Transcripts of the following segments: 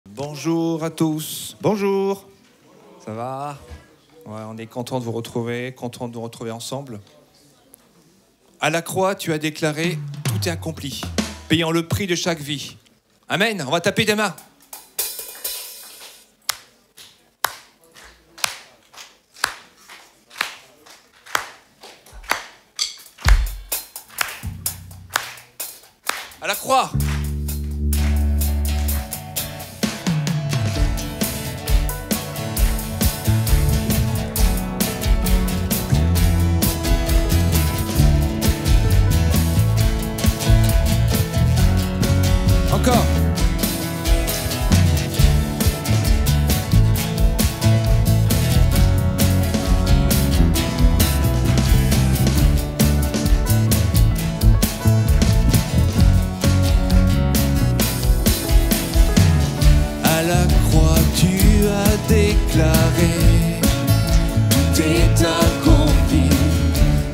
Bonjour à tous. Bonjour. Ça va? Ouais, on est content de vous retrouver, content de nous retrouver ensemble. À la croix, tu as déclaré « Tout est accompli », payant le prix de chaque vie. Amen. On va taper des mains. À la croix. Encore. À la croix, tu as déclaré tout est accompli,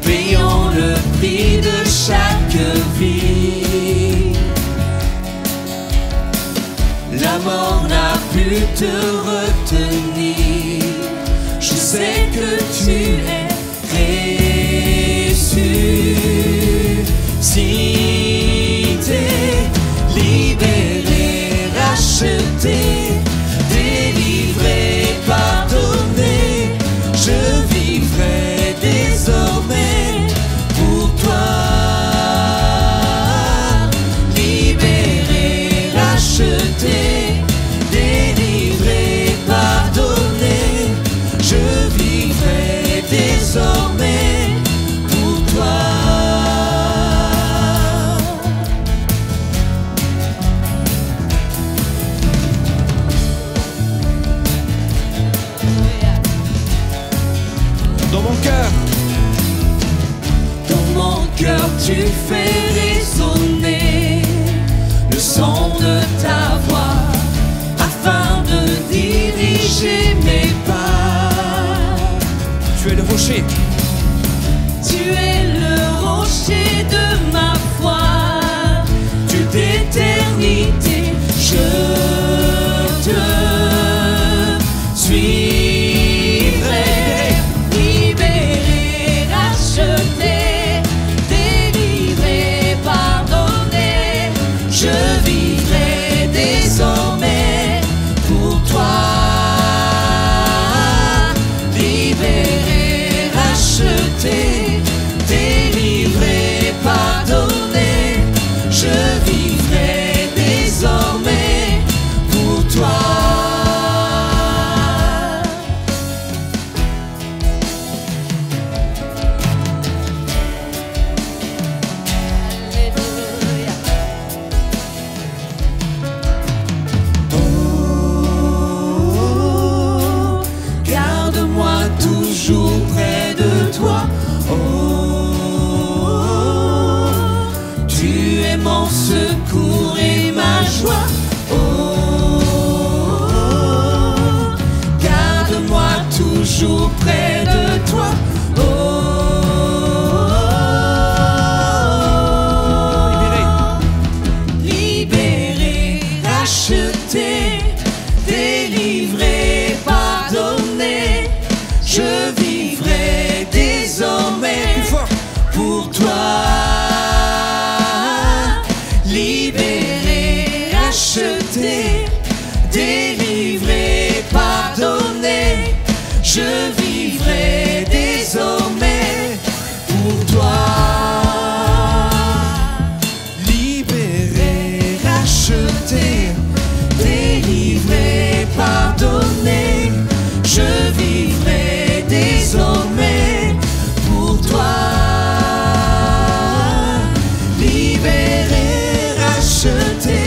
payant le prix de chaque vie. La mort n'a pu te retenir. Je sais que tu es ressuscité, libéré, racheté, délivré, pardonné. Je vivrai désormais pour toi. Libéré, racheté, délivré, pardonné. Je vivrai désormais pour toi. Dans mon cœur, tu fais résonner le son de ta voix afin de diriger mes pas. Tu es le rocher. Tu es le rocher de ma foi. Dieu d'éternité, je te suivrai. Libéré, racheté, délivré, pardonné. Je vivrai désormais pour toi. Libéré, racheté, délivré, pardonné. Je vivrai désormais pour toi. Oh, garde-moi toujours près de toi. Oh, tu es mon secours et ma joie. Oh, garde-moi toujours près de toi. Oh, libéré, racheté, délivré, pardonné. Je vivrai désormais pour toi. Libéré, racheté, délivré, pardonné. Je vivrai désormais pour toi. Libéré, racheté, délivré, pardonné. Je vivrai désormais pour toi. Libéré, racheté,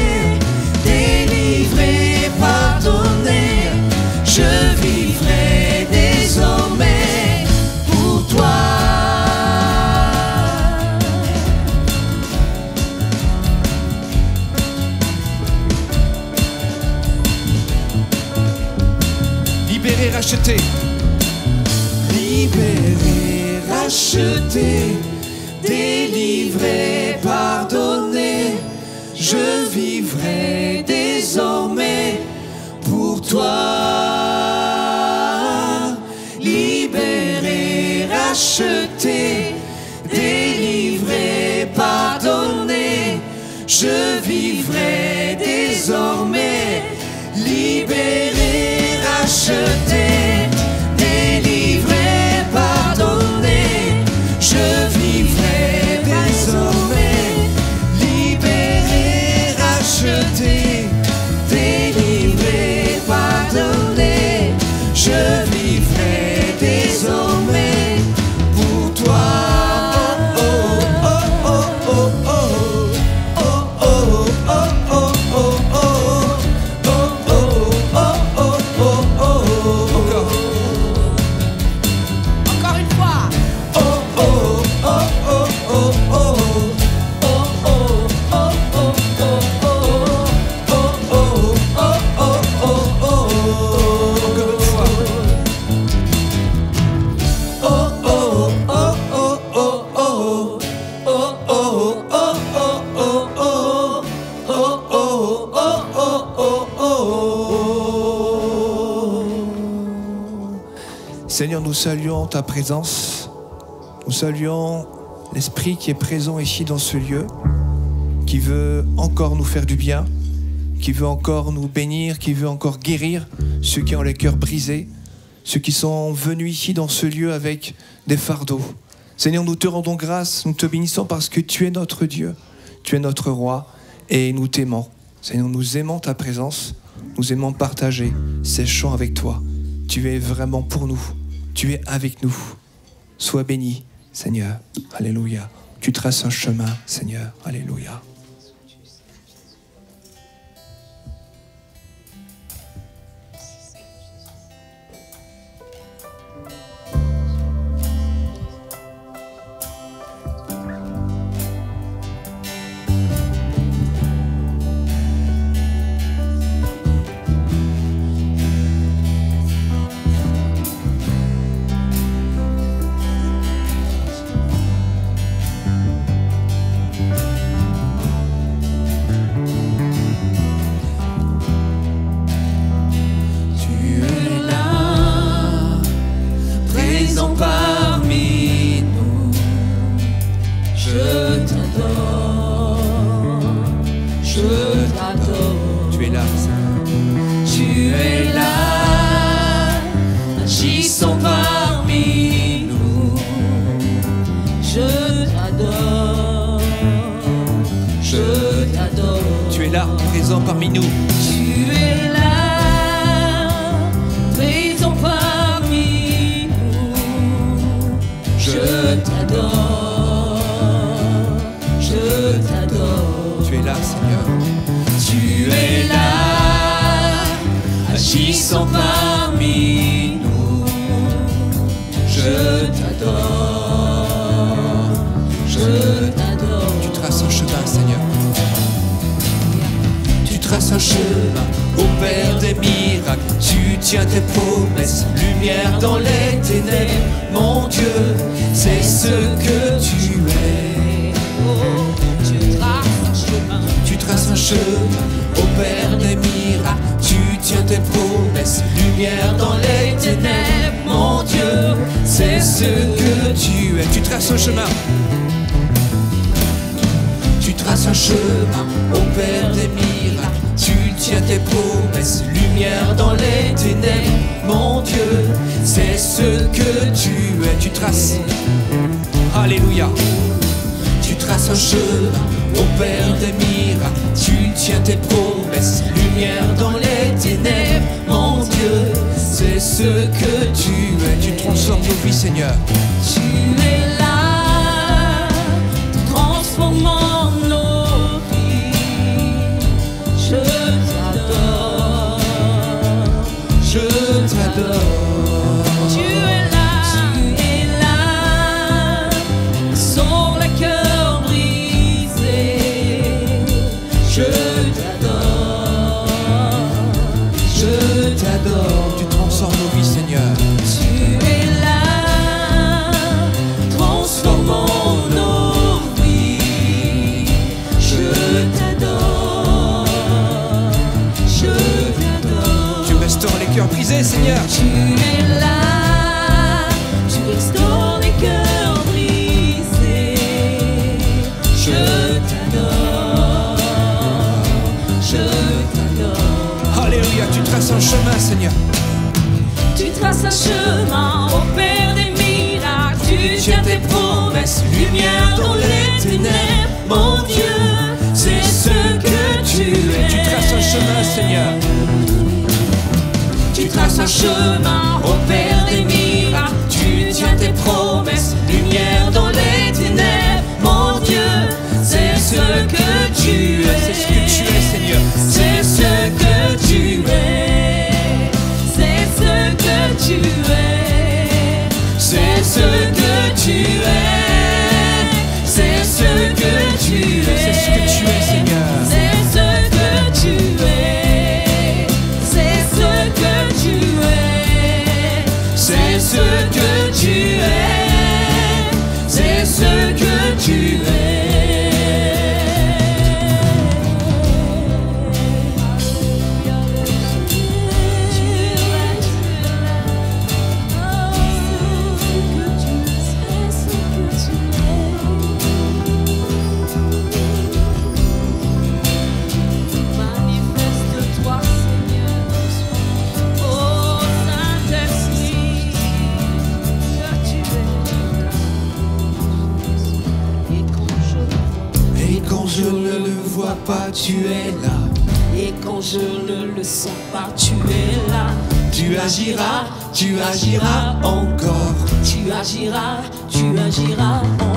délivré, pardonné. Je vivrai désormais pour toi. Libéré, racheté. Libéré, racheté, délivré, pardonné. Je vivrai désormais je vivrai désormais libéré, racheté, délivré, pardonné. Je vivrai désormais libéré, racheté, délivré, pardonné. Je vivrai désormais pour toi. Seigneur, nous saluons ta présence, nous saluons l'Esprit qui est présent ici dans ce lieu, qui veut encore nous faire du bien, qui veut encore nous bénir, qui veut encore guérir ceux qui ont les cœurs brisés, ceux qui sont venus ici dans ce lieu avec des fardeaux. Seigneur, nous te rendons grâce, nous te bénissons parce que tu es notre Dieu, tu es notre roi et nous t'aimons. Seigneur, nous aimons ta présence, nous aimons partager ces chants avec toi. Tu es vraiment pour nous. Tu es avec nous. Sois béni, Seigneur. Alléluia. Tu traces un chemin, Seigneur. Alléluia. Présent parmi nous. Tu es là, présent parmi nous. Je t'adore, je t'adore. Tu es là, Seigneur. Tu es là, agissant parmi nous. Je t'adore, je t'adore. Tu traces un chemin, Seigneur. Trace un chemin au Père des miracles, tu tiens tes promesses, lumière dans les ténèbres, mon Dieu, c'est ce que tu es. Oh, tu traces un chemin au Père des miracles, tu tiens tes promesses, lumière dans les ténèbres, mon Dieu, c'est ce que tu es. Tu traces un chemin. Tu traces un chemin au Père des miracles, tu tiens tes promesses, lumière dans les ténèbres, mon Dieu, c'est ce que tu es. Tu traces. Alléluia. Tu traces un chemin au Père des miracles, tu tiens tes promesses, lumière dans les ténèbres, mon Dieu, c'est ce que tu es. Tu transformes nos vies, Seigneur. Tu es là, transformant nos vies. Je t'adore, je t'adore. Tu es là, sans le cœur brisé. Je t'adore, je t'adore. Tu transformes nos vies, Seigneur. Tu es là, transformant nos vies. Je t'adore, je t'adore. Tu restaures les cœurs brisés, Seigneur. Tu es là, tu restaures les cœurs brisés. Je t'adore, Seigneur. Tu traces un chemin, opères des miracles, tu tiens tes promesses, lumière dans les ténèbres, mon Dieu, c'est ce que tu es. Tu traces un chemin, Seigneur. Tu traces un chemin, opères des miracles, tu tiens tes promesses, lumière dans les ténèbres, mon Dieu, c'est ce que tu es. C'est ce que tu es, Seigneur. C'est ce que tu es. C'est ce que tu es. C'est ce que tu es. C'est ce que tu es. C'est ce que tu es, Seigneur. C'est ce que tu es. C'est ce que tu es. C'est ce que tu es. C'est ce que tu es. Manifeste-toi, Seigneur, ô Saint-Esprit, que tu es. Et quand je ne le vois pas, tu es là. Et quand je ne le sens pas, tu es là. Tu agiras encore. Tu agiras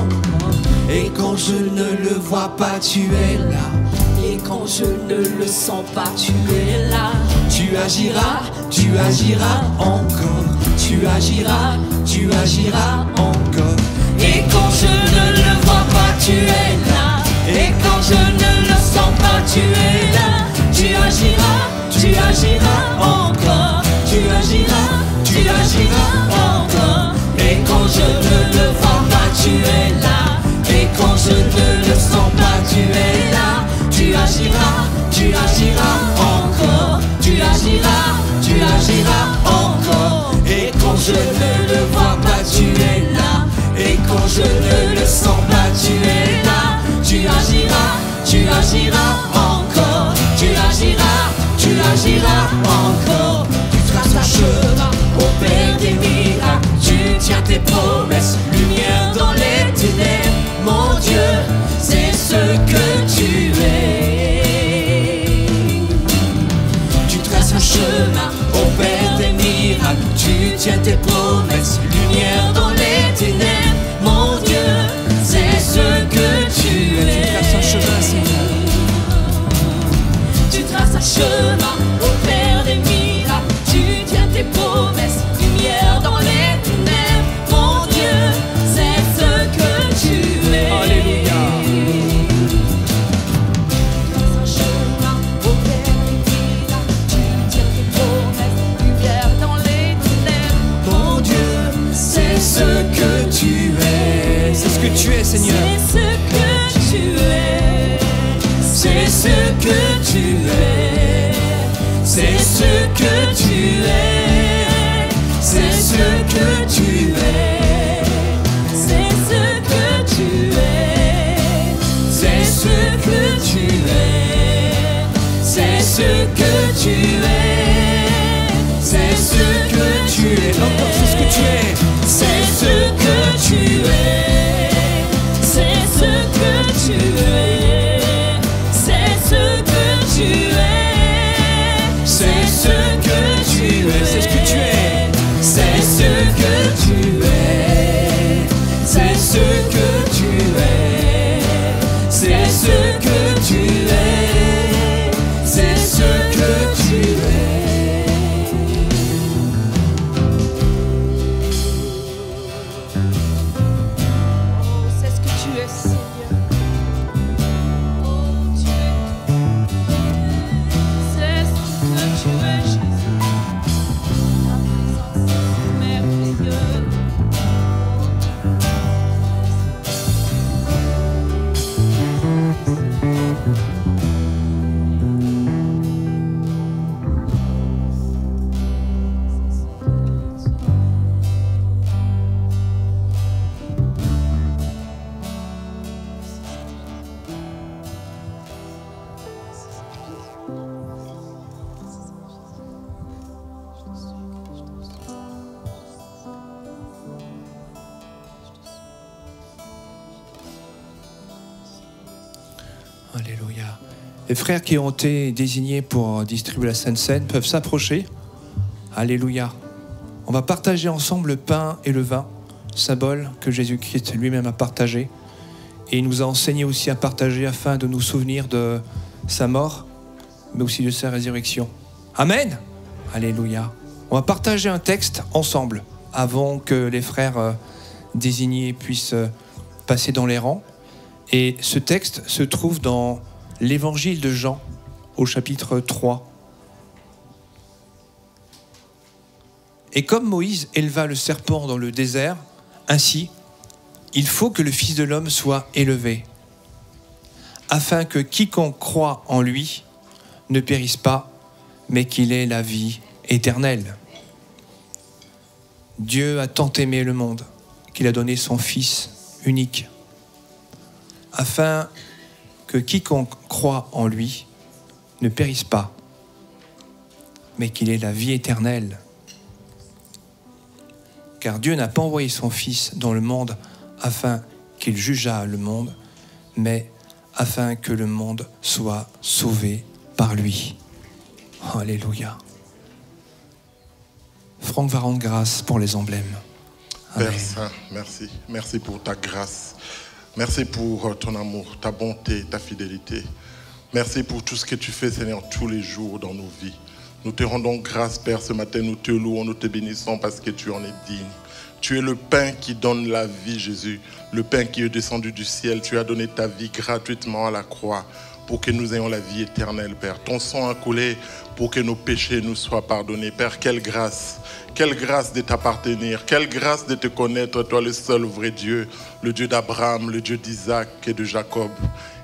encore. Et quand je ne le vois pas, tu es là. Et quand je ne le sens pas, tu es là. Tu agiras encore. Tu agiras encore. Et quand je ne le vois pas, tu es là. Et quand je ne le sens pas, tu es là. Tu agiras encore. Tu agiras encore. Et quand je ne le vois pas, tu es là. Et quand je ne le sens pas, tu es là. Tu agiras encore. Tu agiras encore. Et quand je ne le vois pas, tu es là. Et quand je ne le sens pas, tu es là. Tu agiras encore. Tu agiras encore. Tu traces un chemin, opères des miracles. Tu tiens tes promesses, lumière dans les ténèbres. Mon Dieu, c'est ce que tu es. Tu traces un chemin, opères des miracles. Tu tiens tes promesses, lumière dans les ténèbres. Mon Dieu, c'est ce que tu es. Tu traces un chemin, Seigneur. Tu traces un chemin, opères des miracles. Tu tiens tes promesses, lumière dans les ténèbres. Mon Dieu, c'est ce que tu es. Alléluia. Tu traces un chemin, opères des miracles. Tu tiens tes promesses, lumière dans les ténèbres. Mon Dieu, c'est ce que tu es. C'est ce que tu es, Seigneur. C'est ce que tu es. C'est ce que tu es. C'est ce que tu es. C'est ce que tu es. C'est ce que tu es. C'est ce que tu es. C'est ce que tu es. C'est ce que tu es. Encore, c'est ce que tu es. C'est ce que tu es. C'est ce que tu es. C'est ce que tu es. C'est ce que tu es. C'est ce que tu es. C'est ce que tu es. C'est ce que tu es. C'est ce que tu es. C'est ce que tu es. Les frères qui ont été désignés pour distribuer la Sainte Seine peuvent s'approcher. Alléluia. On va partager ensemble le pain et le vin, symbole que Jésus-Christ lui-même a partagé. Et il nous a enseigné aussi à partager afin de nous souvenir de sa mort, mais aussi de sa résurrection. Amen. Alléluia. On va partager un texte ensemble avant que les frères désignés puissent passer dans les rangs. Et ce texte se trouve dans l'évangile de Jean, au chapitre 3. Et comme Moïse éleva le serpent dans le désert, ainsi, il faut que le Fils de l'homme soit élevé, afin que quiconque croit en lui ne périsse pas, mais qu'il ait la vie éternelle. Dieu a tant aimé le monde qu'il a donné son Fils unique, afin que quiconque croit en lui ne périsse pas, mais qu'il ait la vie éternelle. Car Dieu n'a pas envoyé son Fils dans le monde afin qu'il jugeât le monde, mais afin que le monde soit sauvé par lui. Alléluia. Franck va rendre grâce pour les emblèmes. Amen. Père Saint, merci. Merci pour ta grâce. Merci pour ton amour, ta bonté, ta fidélité. Merci pour tout ce que tu fais, Seigneur, tous les jours dans nos vies. Nous te rendons grâce, Père, ce matin. Nous te louons, nous te bénissons parce que tu en es digne. Tu es le pain qui donne la vie, Jésus. Le pain qui est descendu du ciel. Tu as donné ta vie gratuitement à la croix pour que nous ayons la vie éternelle, Père. Ton sang a coulé pour que nos péchés nous soient pardonnés. Père, quelle grâce de t'appartenir, quelle grâce de te connaître, toi le seul vrai Dieu, le Dieu d'Abraham, le Dieu d'Isaac et de Jacob.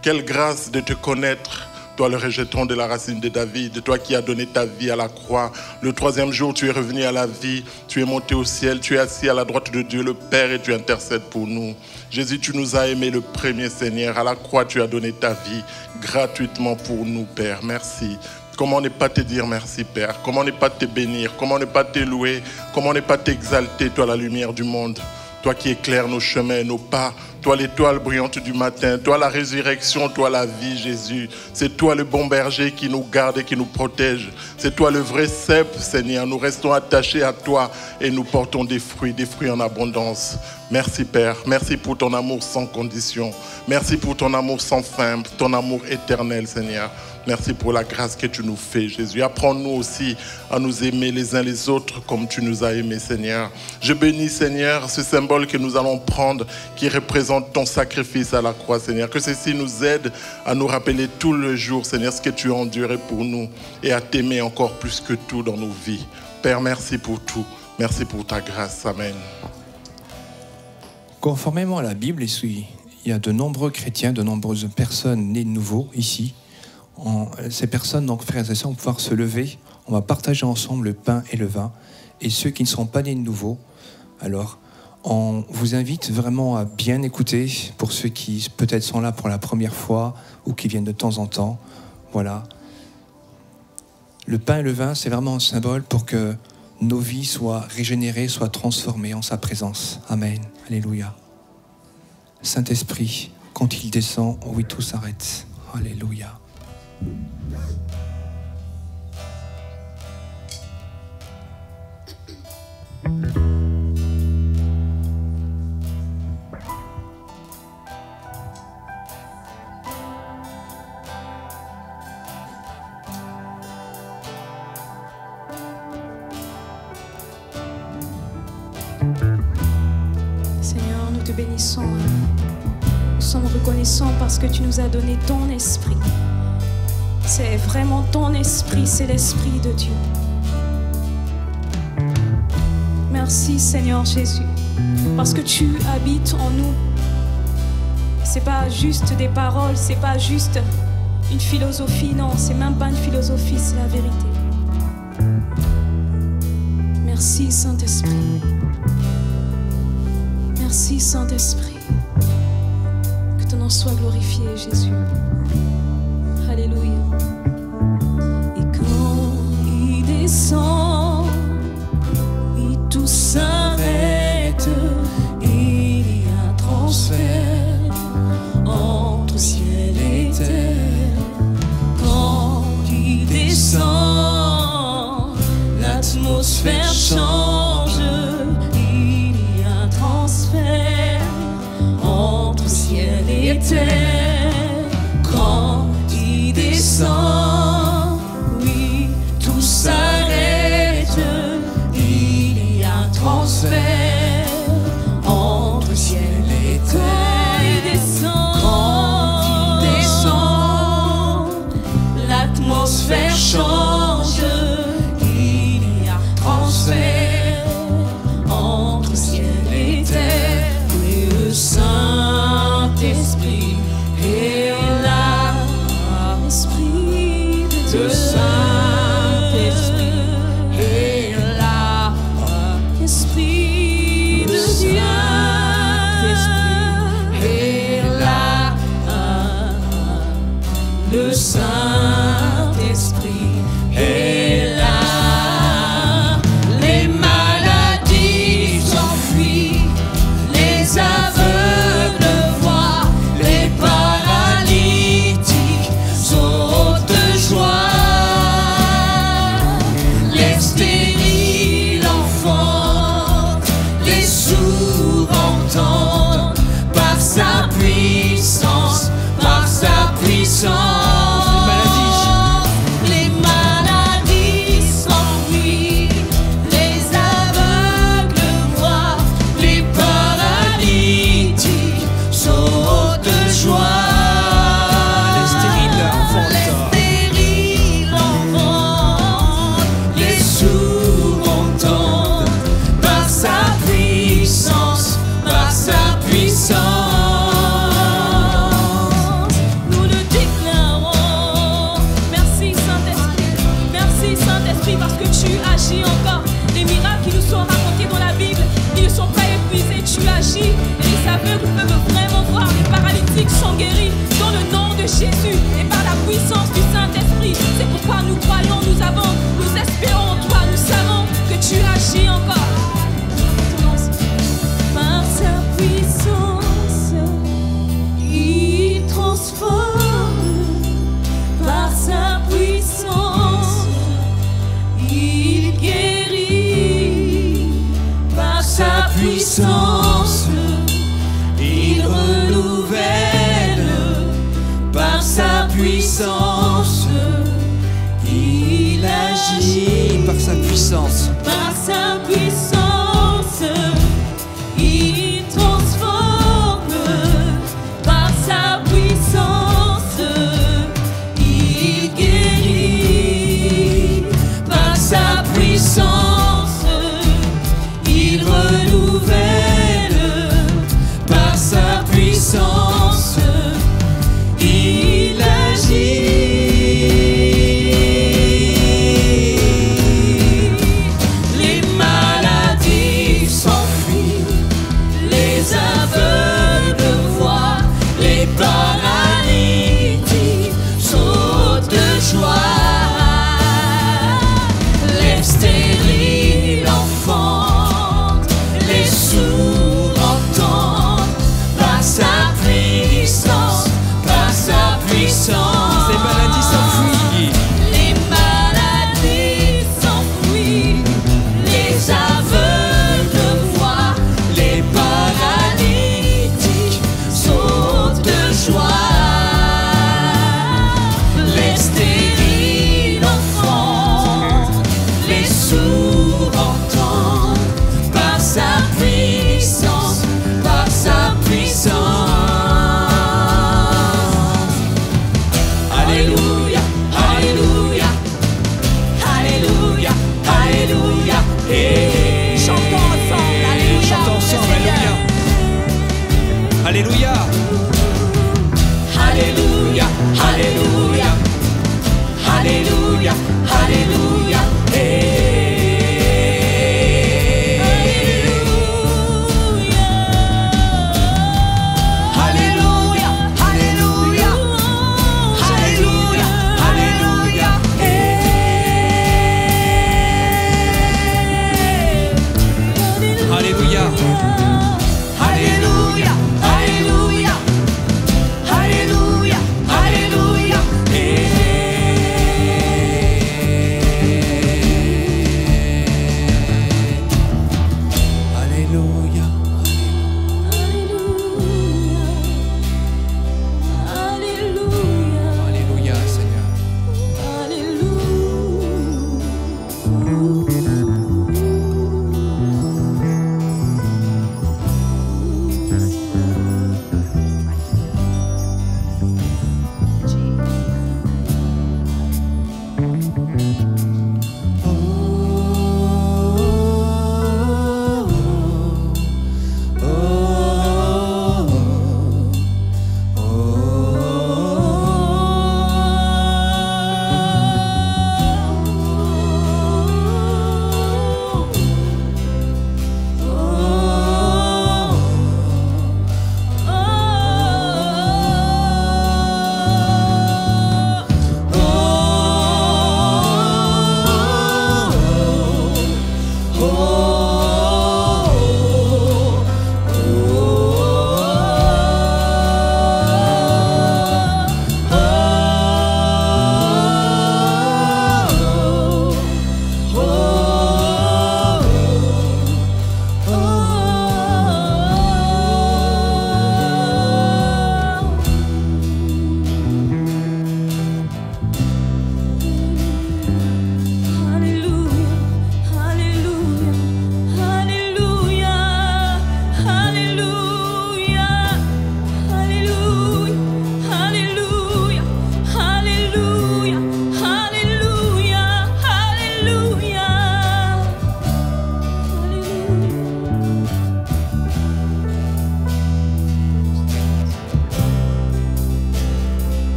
Quelle grâce de te connaître, toi le rejeton de la racine de David, toi qui as donné ta vie à la croix. Le troisième jour, tu es revenu à la vie, tu es monté au ciel, tu es assis à la droite de Dieu le Père et tu intercèdes pour nous. Jésus, tu nous as aimés le premier, Seigneur. À la croix, tu as donné ta vie gratuitement pour nous, Père. Merci. Comment ne pas te dire merci, Père? Comment ne pas te bénir? Comment ne pas te louer? Comment ne pas t'exalter, toi la lumière du monde? Toi qui éclaires nos chemins, nos pas, toi l'étoile brillante du matin, toi la résurrection, toi la vie, Jésus. C'est toi le bon berger qui nous garde et qui nous protège. C'est toi le vrai cep, Seigneur. Nous restons attachés à toi et nous portons des fruits en abondance. Merci, Père. Merci pour ton amour sans condition. Merci pour ton amour sans fin, ton amour éternel, Seigneur. Merci pour la grâce que tu nous fais, Jésus. Apprends-nous aussi à nous aimer les uns les autres comme tu nous as aimés, Seigneur. Je bénis, Seigneur, ce symbole que nous allons prendre qui représente ton sacrifice à la croix, Seigneur. Que ceci nous aide à nous rappeler tout le jour, Seigneur, ce que tu as enduré pour nous et à t'aimer encore plus que tout dans nos vies. Père, merci pour tout. Merci pour ta grâce. Amen. Conformément à la Bible, il y a de nombreux chrétiens, de nombreuses personnes nées de nouveau ici. Ces personnes, donc frères et sœurs, vont pouvoir se lever. On va partager ensemble le pain et le vin. Et ceux qui ne sont pas nés de nouveau, alors on vous invite vraiment à bien écouter pour ceux qui peut-être sont là pour la première fois ou qui viennent de temps en temps. Voilà. Le pain et le vin, c'est vraiment un symbole pour que nos vies soient régénérées, soient transformées en sa présence. Amen. Alléluia. Saint-Esprit, quand il descend, oui, tout s'arrête. Alléluia. Seigneur, nous te bénissons. Nous sommes reconnaissants parce que tu nous as donné ton esprit. C'est vraiment ton esprit, c'est l'esprit de Dieu. Merci Seigneur Jésus, parce que tu habites en nous. C'est pas juste des paroles, c'est pas juste une philosophie, non, c'est même pas une philosophie, c'est la vérité. Merci Saint-Esprit. Merci Saint-Esprit. Que ton nom soit glorifié, Jésus. Alléluia. Et quand il descend, et tout s'arrête, il y a transfert entre ciel et terre. les terres. Quand il descend, oui, tout s'arrête. Il y a un transfert entre ciel et terre. Quand il descend, l'atmosphère change. Il y a transfert entre ciel et terre. Et le Saint-Esprit est là. Esprit de Dieu. Le Saint-Esprit est là. Esprit de Dieu. Le Saint-Esprit est là. Les maladies s'enfuient, les aveugles voient, les paralytiques sautent de joie. Les stériles enfantent, les sourds entendent par sa puissance, par sa puissance. Les maladies s'enfuient, les aveugles voient, les paralytiques sautent de joie. Les stériles enfantent, les sourds entendent par sa puissance, par sa puissance. Parce que tu agis encore. Les miracles qui nous sont racontés dans la Bible, ils ne sont pas épuisés, tu agis. Et les aveugles peuvent vraiment voir, les paralytiques sont guéris dans le nom de Jésus et par la puissance du Saint-Esprit. C'est pourquoi nous croyons, nous espérons en toi, nous savons que tu agis encore. Par sa puissance, il transforme. Par sa puissance, il guérit. Par sa puissance, il renouvelle. Par sa puissance, il agit. Par sa puissance. Par sa puissance, il transforme. Par sa puissance, il guérit. Par sa puissance, il renouvelle. Par sa puissance, il agit. Les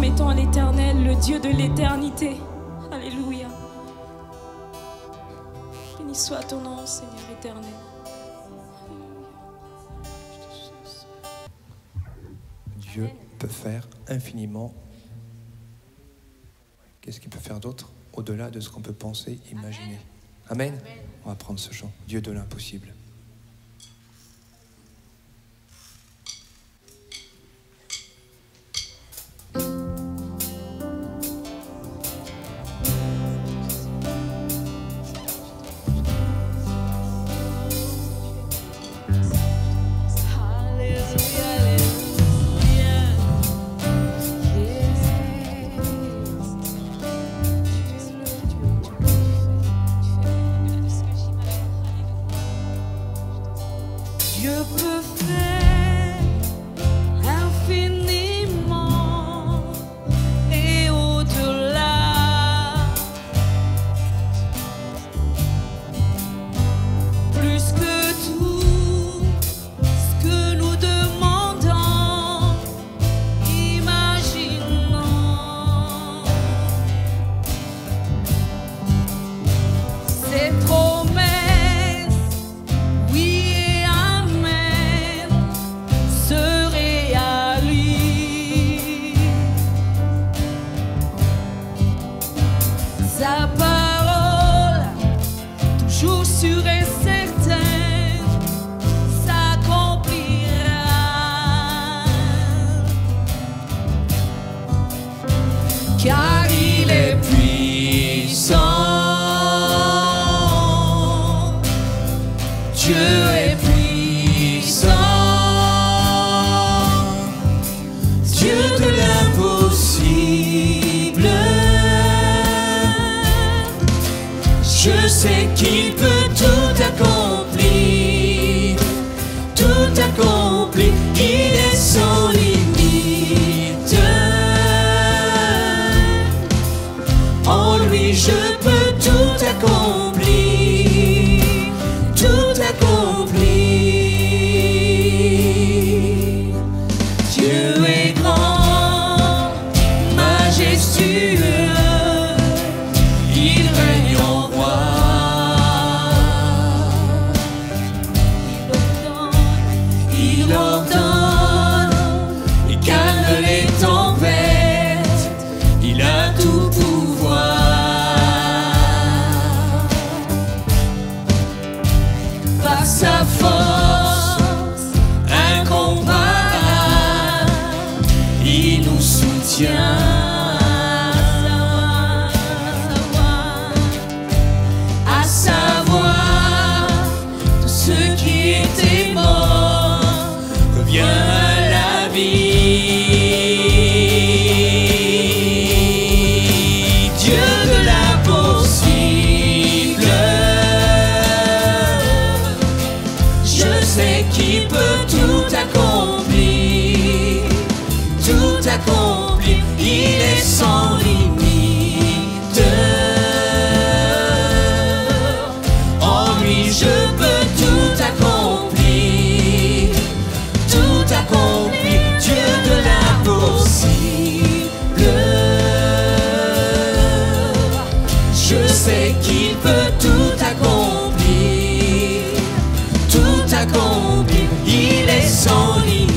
promettant à l'Éternel, le Dieu de l'éternité. Alléluia. Béni soit ton nom, Seigneur éternel. Dieu peut faire infiniment. Qu'est-ce qu'il peut faire d'autre au-delà de ce qu'on peut penser, imaginer? Amen. On va prendre ce chant. Dieu de l'impossible. Dieu peut faire infiniment et au-delà, plus que tout ce que nous demandons, imaginons. Ses promesses, oui et amen, se réalisent. Sa parole, toujours sûre et certaine, s'accomplira. Car il est puissant. Dieu est puissant, Dieu de l'impossible. Je sais qu'il peut tout accomplir, tout accomplir. Il est sans limite. En lui je peux tout accomplir, tout accomplir. Dieu est grand, majestueux, il règne en roi. Il ordonne, il calme les tempêtes, il a tout pouvoir. Par sa force incomparable, il nous soutient. À savoir, tout ce qui était mort revient à la vie. Dieu de l'impossible, je sais qu'il peut tout accomplir, tout accomplir. Il est sans limite. En lui je peux tout accomplir, tout accomplir. Dieu de l'impossible, je sais qu'il peut tout accomplir, tout accomplir. Il est sans limite.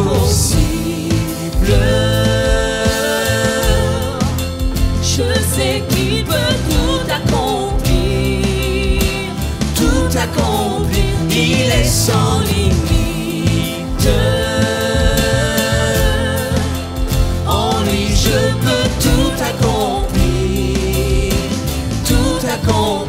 l'impossible. Je sais qu'il peut tout accomplir, tout accomplir. Il est sans limite. En lui je peux tout accomplir, tout accomplir.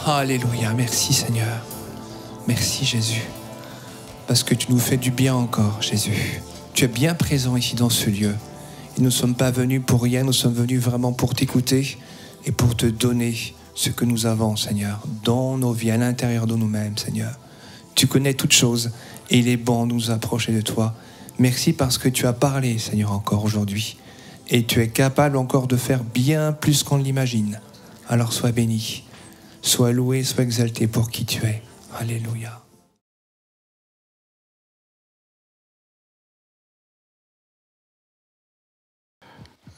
Alléluia, merci Seigneur. Merci Jésus. Parce que tu nous fais du bien encore, Jésus. Tu es bien présent ici dans ce lieu. Et nous ne sommes pas venus pour rien, nous sommes venus vraiment pour t'écouter et pour te donner ce que nous avons, Seigneur, dans nos vies, à l'intérieur de nous-mêmes, Seigneur. Tu connais toutes choses et il est bon de nous approcher de toi. Merci parce que tu as parlé, Seigneur, encore aujourd'hui. Et tu es capable encore de faire bien plus qu'on l'imagine. Alors sois béni. Sois loué, sois exalté pour qui tu es. Alléluia.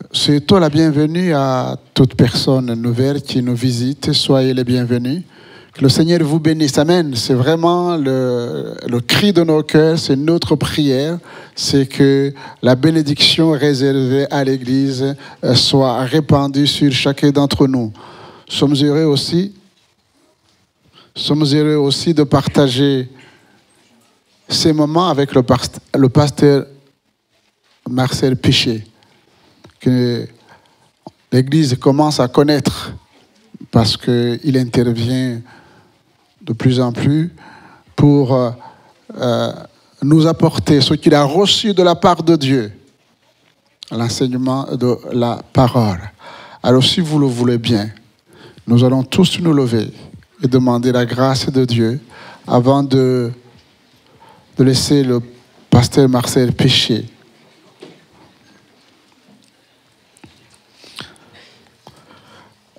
Souhaitons la bienvenue à toute personne nouvelle qui nous visite. Soyez les bienvenus. Que le Seigneur vous bénisse. Amen. C'est vraiment le cri de nos cœurs, c'est notre prière. C'est que la bénédiction réservée à l'Église soit répandue sur chacun d'entre nous. Sommes heureux aussi de partager ces moments avec le pasteur Marcel Péché, que l'Église commence à connaître parce qu'il intervient de plus en plus pour nous apporter ce qu'il a reçu de la part de Dieu, l'enseignement de la parole. Alors si vous le voulez bien, nous allons tous nous lever et demander la grâce de Dieu avant de laisser le pasteur Marcel Péché.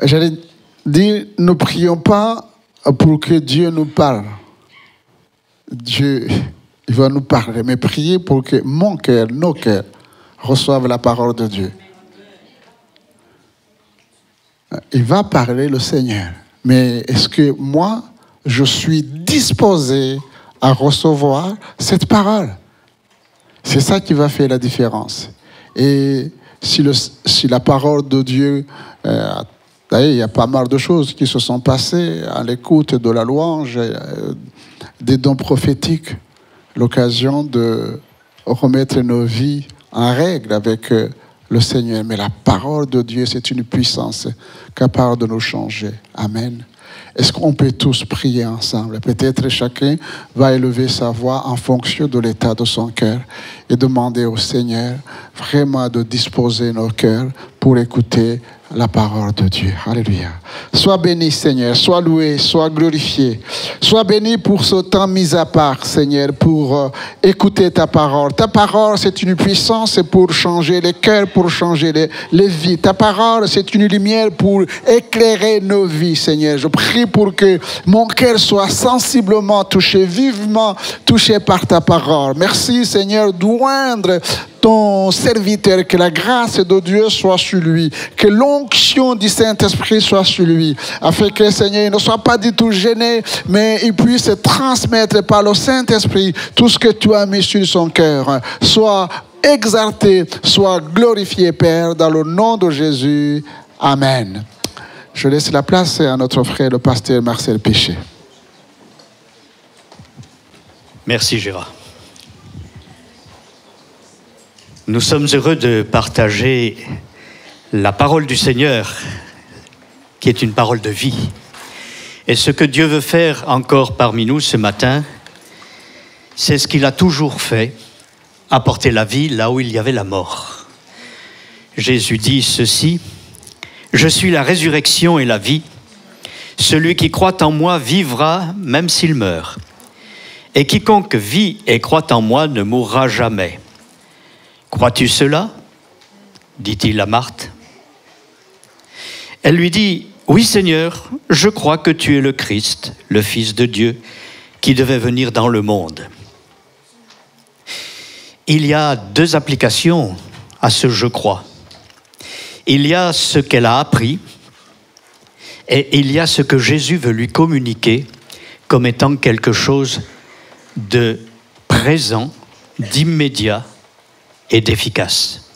J'allais dire, ne prions pas pour que Dieu nous parle. Dieu, il va nous parler, mais priez pour que mon cœur, nos cœurs, reçoivent la parole de Dieu. Il va parler, le Seigneur. Mais est-ce que moi, je suis disposé à recevoir cette parole? C'est ça qui va faire la différence. Et si la parole de Dieu... il y a pas mal de choses qui se sont passées à l'écoute de la louange, des dons prophétiques, l'occasion de remettre nos vies en règle avec le Seigneur. Mais la parole de Dieu, c'est une puissance capable de nous changer. Amen. Est-ce qu'on peut tous prier ensemble? Peut-être chacun va élever sa voix en fonction de l'état de son cœur et demander au Seigneur vraiment de disposer nos cœurs pour écouter la parole de Dieu. Alléluia. Sois béni, Seigneur. Sois loué, sois glorifié. Sois béni pour ce temps mis à part, Seigneur, pour écouter ta parole. Ta parole, c'est une puissance pour changer les cœurs, pour changer les vies. Ta parole, c'est une lumière pour éclairer nos vies, Seigneur. Je prie pour que mon cœur soit sensiblement touché, vivement touché par ta parole. Merci, Seigneur, d'oindre ton serviteur, que la grâce de Dieu soit sur lui, que l'onction du Saint-Esprit soit sur lui, afin que, Seigneur, il ne soit pas du tout gêné, mais il puisse transmettre par le Saint-Esprit tout ce que tu as mis sur son cœur. Sois exalté, sois glorifié, Père, dans le nom de Jésus. Amen. Je laisse la place à notre frère, le pasteur Marcel Péché. Merci, Gérard. Nous sommes heureux de partager la parole du Seigneur, qui est une parole de vie. Et ce que Dieu veut faire encore parmi nous ce matin, c'est ce qu'il a toujours fait, apporter la vie là où il y avait la mort. Jésus dit ceci: « Je suis la résurrection et la vie. Celui qui croit en moi vivra même s'il meurt. Et quiconque vit et croit en moi ne mourra jamais. Crois-tu cela ? Dit-il à Marthe. Elle lui dit, oui Seigneur, je crois que tu es le Christ, le Fils de Dieu, qui devait venir dans le monde. Il y a deux applications à ce « je crois ». Il y a ce qu'elle a appris et il y a ce que Jésus veut lui communiquer comme étant quelque chose de présent, d'immédiat et d'efficace.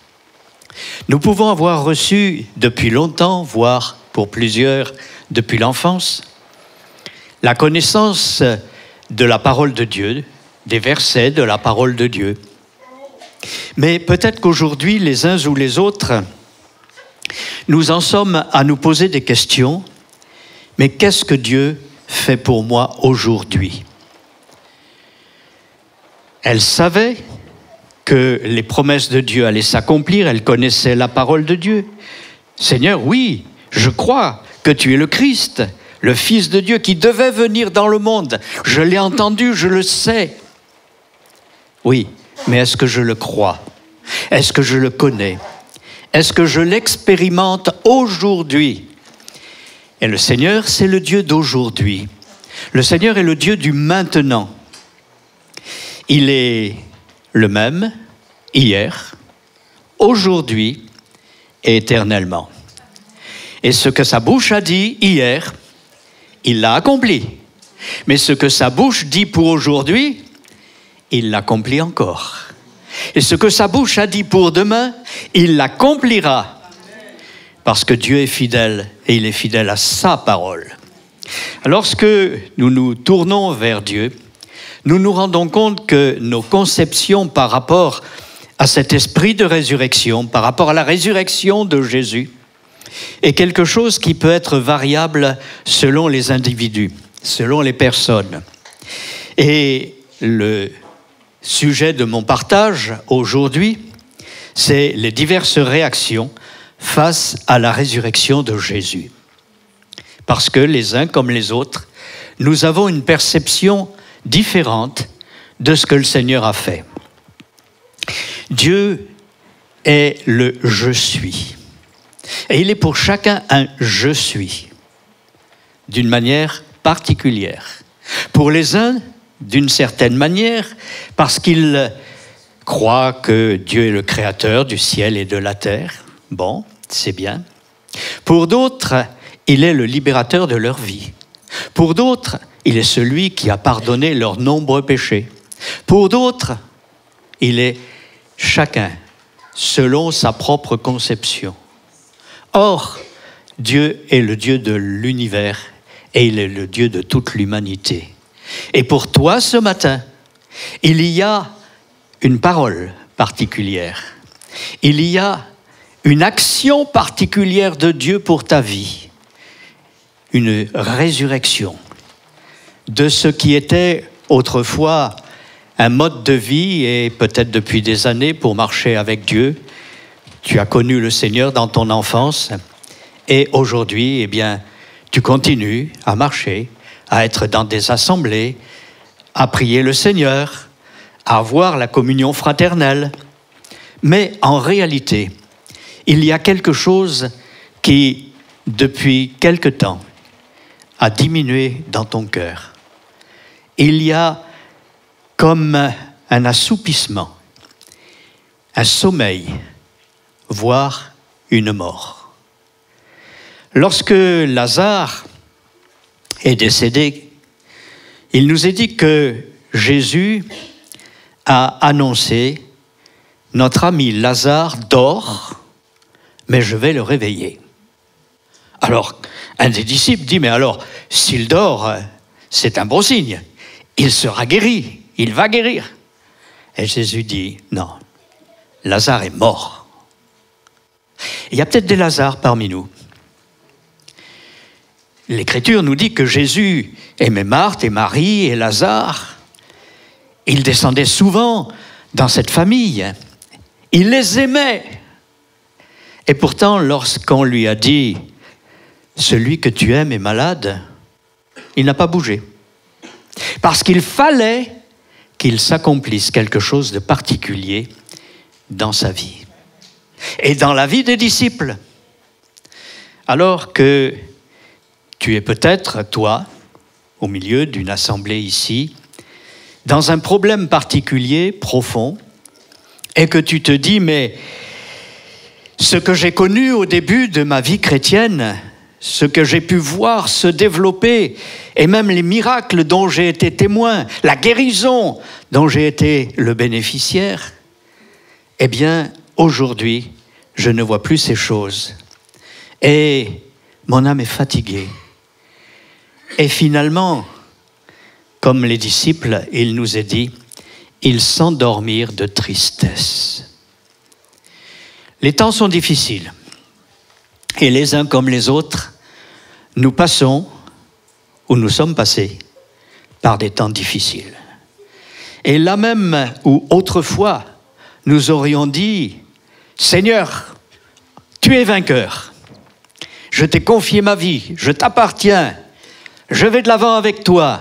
Nous pouvons avoir reçu depuis longtemps, voire pour plusieurs depuis l'enfance, la connaissance de la parole de Dieu, des versets de la parole de Dieu. Mais peut-être qu'aujourd'hui, les uns ou les autres, nous en sommes à nous poser des questions. Mais qu'est-ce que Dieu fait pour moi aujourd'hui ? Elle savait que les promesses de Dieu allaient s'accomplir, elle connaissait la parole de Dieu. Seigneur, oui, je crois que tu es le Christ, le Fils de Dieu qui devait venir dans le monde. Je l'ai entendu, je le sais. Oui, mais est-ce que je le crois ? Est-ce que je le connais ? Est-ce que je l'expérimente aujourd'hui ? Et le Seigneur, c'est le Dieu d'aujourd'hui. Le Seigneur est le Dieu du maintenant. Il est le même hier, aujourd'hui et éternellement. Et ce que sa bouche a dit hier, il l'a accompli. Mais ce que sa bouche dit pour aujourd'hui, il l'accomplit encore. Et ce que sa bouche a dit pour demain, il l'accomplira. Parce que Dieu est fidèle et il est fidèle à sa parole. Lorsque nous nous tournons vers Dieu, nous nous rendons compte que nos conceptions par rapport à cet esprit de résurrection, par rapport à la résurrection de Jésus, est quelque chose qui peut être variable selon les individus, selon les personnes. Et le sujet de mon partage aujourd'hui, c'est les diverses réactions face à la résurrection de Jésus. Parce que les uns comme les autres, nous avons une perception différente de ce que le Seigneur a fait. Dieu est le « je suis ». Et il est pour chacun un « je suis » d'une manière particulière. Pour les uns, d'une certaine manière, parce qu'ils croient que Dieu est le créateur du ciel et de la terre. Bon, c'est bien. Pour d'autres, il est le libérateur de leur vie. Pour d'autres, il est celui qui a pardonné leurs nombreux péchés. Pour d'autres, il est chacun selon sa propre conception. Or, Dieu est le Dieu de l'univers et il est le Dieu de toute l'humanité. Et pour toi, ce matin, il y a une parole particulière. Il y a une action particulière de Dieu pour ta vie. Une résurrection de ce qui était autrefois un mode de vie et peut-être depuis des années pour marcher avec Dieu. Tu as connu le Seigneur dans ton enfance et aujourd'hui, eh bien, tu continues à marcher, à être dans des assemblées, à prier le Seigneur, à avoir la communion fraternelle. Mais en réalité, il y a quelque chose qui, depuis quelque temps, a diminué dans ton cœur. Il y a comme un assoupissement, un sommeil, voire une mort. Lorsque Lazare est décédé, il nous est dit que Jésus a annoncé « Notre ami Lazare dort, mais je vais le réveiller. » Alors, un des disciples dit « Mais alors, s'il dort, c'est un bon signe. Il sera guéri, il va guérir. » Et Jésus dit « Non, Lazare est mort. » Il y a peut-être des Lazares parmi nous. L'Écriture nous dit que Jésus aimait Marthe et Marie et Lazare. Il descendait souvent dans cette famille. Il les aimait. Et pourtant, lorsqu'on lui a dit « Celui que tu aimes est malade », il n'a pas bougé. Parce qu'il fallait qu'il s'accomplisse quelque chose de particulier dans sa vie. Et dans la vie des disciples. Alors que tu es peut-être, toi, au milieu d'une assemblée ici, dans un problème particulier, profond, et que tu te dis, mais ce que j'ai connu au début de ma vie chrétienne, ce que j'ai pu voir se développer, et même les miracles dont j'ai été témoin, la guérison dont j'ai été le bénéficiaire, eh bien, aujourd'hui, je ne vois plus ces choses. Et mon âme est fatiguée. Et finalement, comme les disciples, il nous est dit, ils s'endormirent de tristesse. Les temps sont difficiles. Et les uns comme les autres, nous passons, ou nous sommes passés, par des temps difficiles. Et là même où autrefois, nous aurions dit, Seigneur, tu es vainqueur. Je t'ai confié ma vie, je t'appartiens, je vais de l'avant avec toi.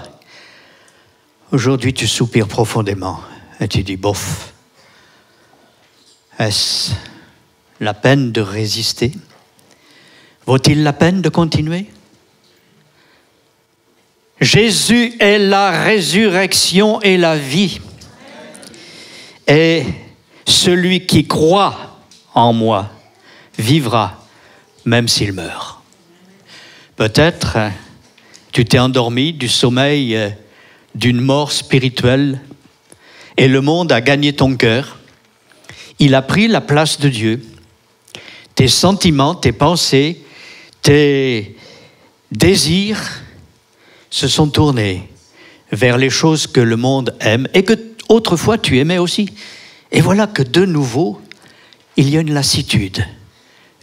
Aujourd'hui, tu soupires profondément et tu dis, bof, est-ce la peine de résister? Vaut-il la peine de continuer? Jésus est la résurrection et la vie. Et celui qui croit en moi vivra, même s'il meurt. Peut-être tu t'es endormi du sommeil d'une mort spirituelle et le monde a gagné ton cœur. Il a pris la place de Dieu. Tes sentiments, tes pensées, tes désirs se sont tournés vers les choses que le monde aime et que autrefois tu aimais aussi. Et voilà que de nouveau, il y a une lassitude.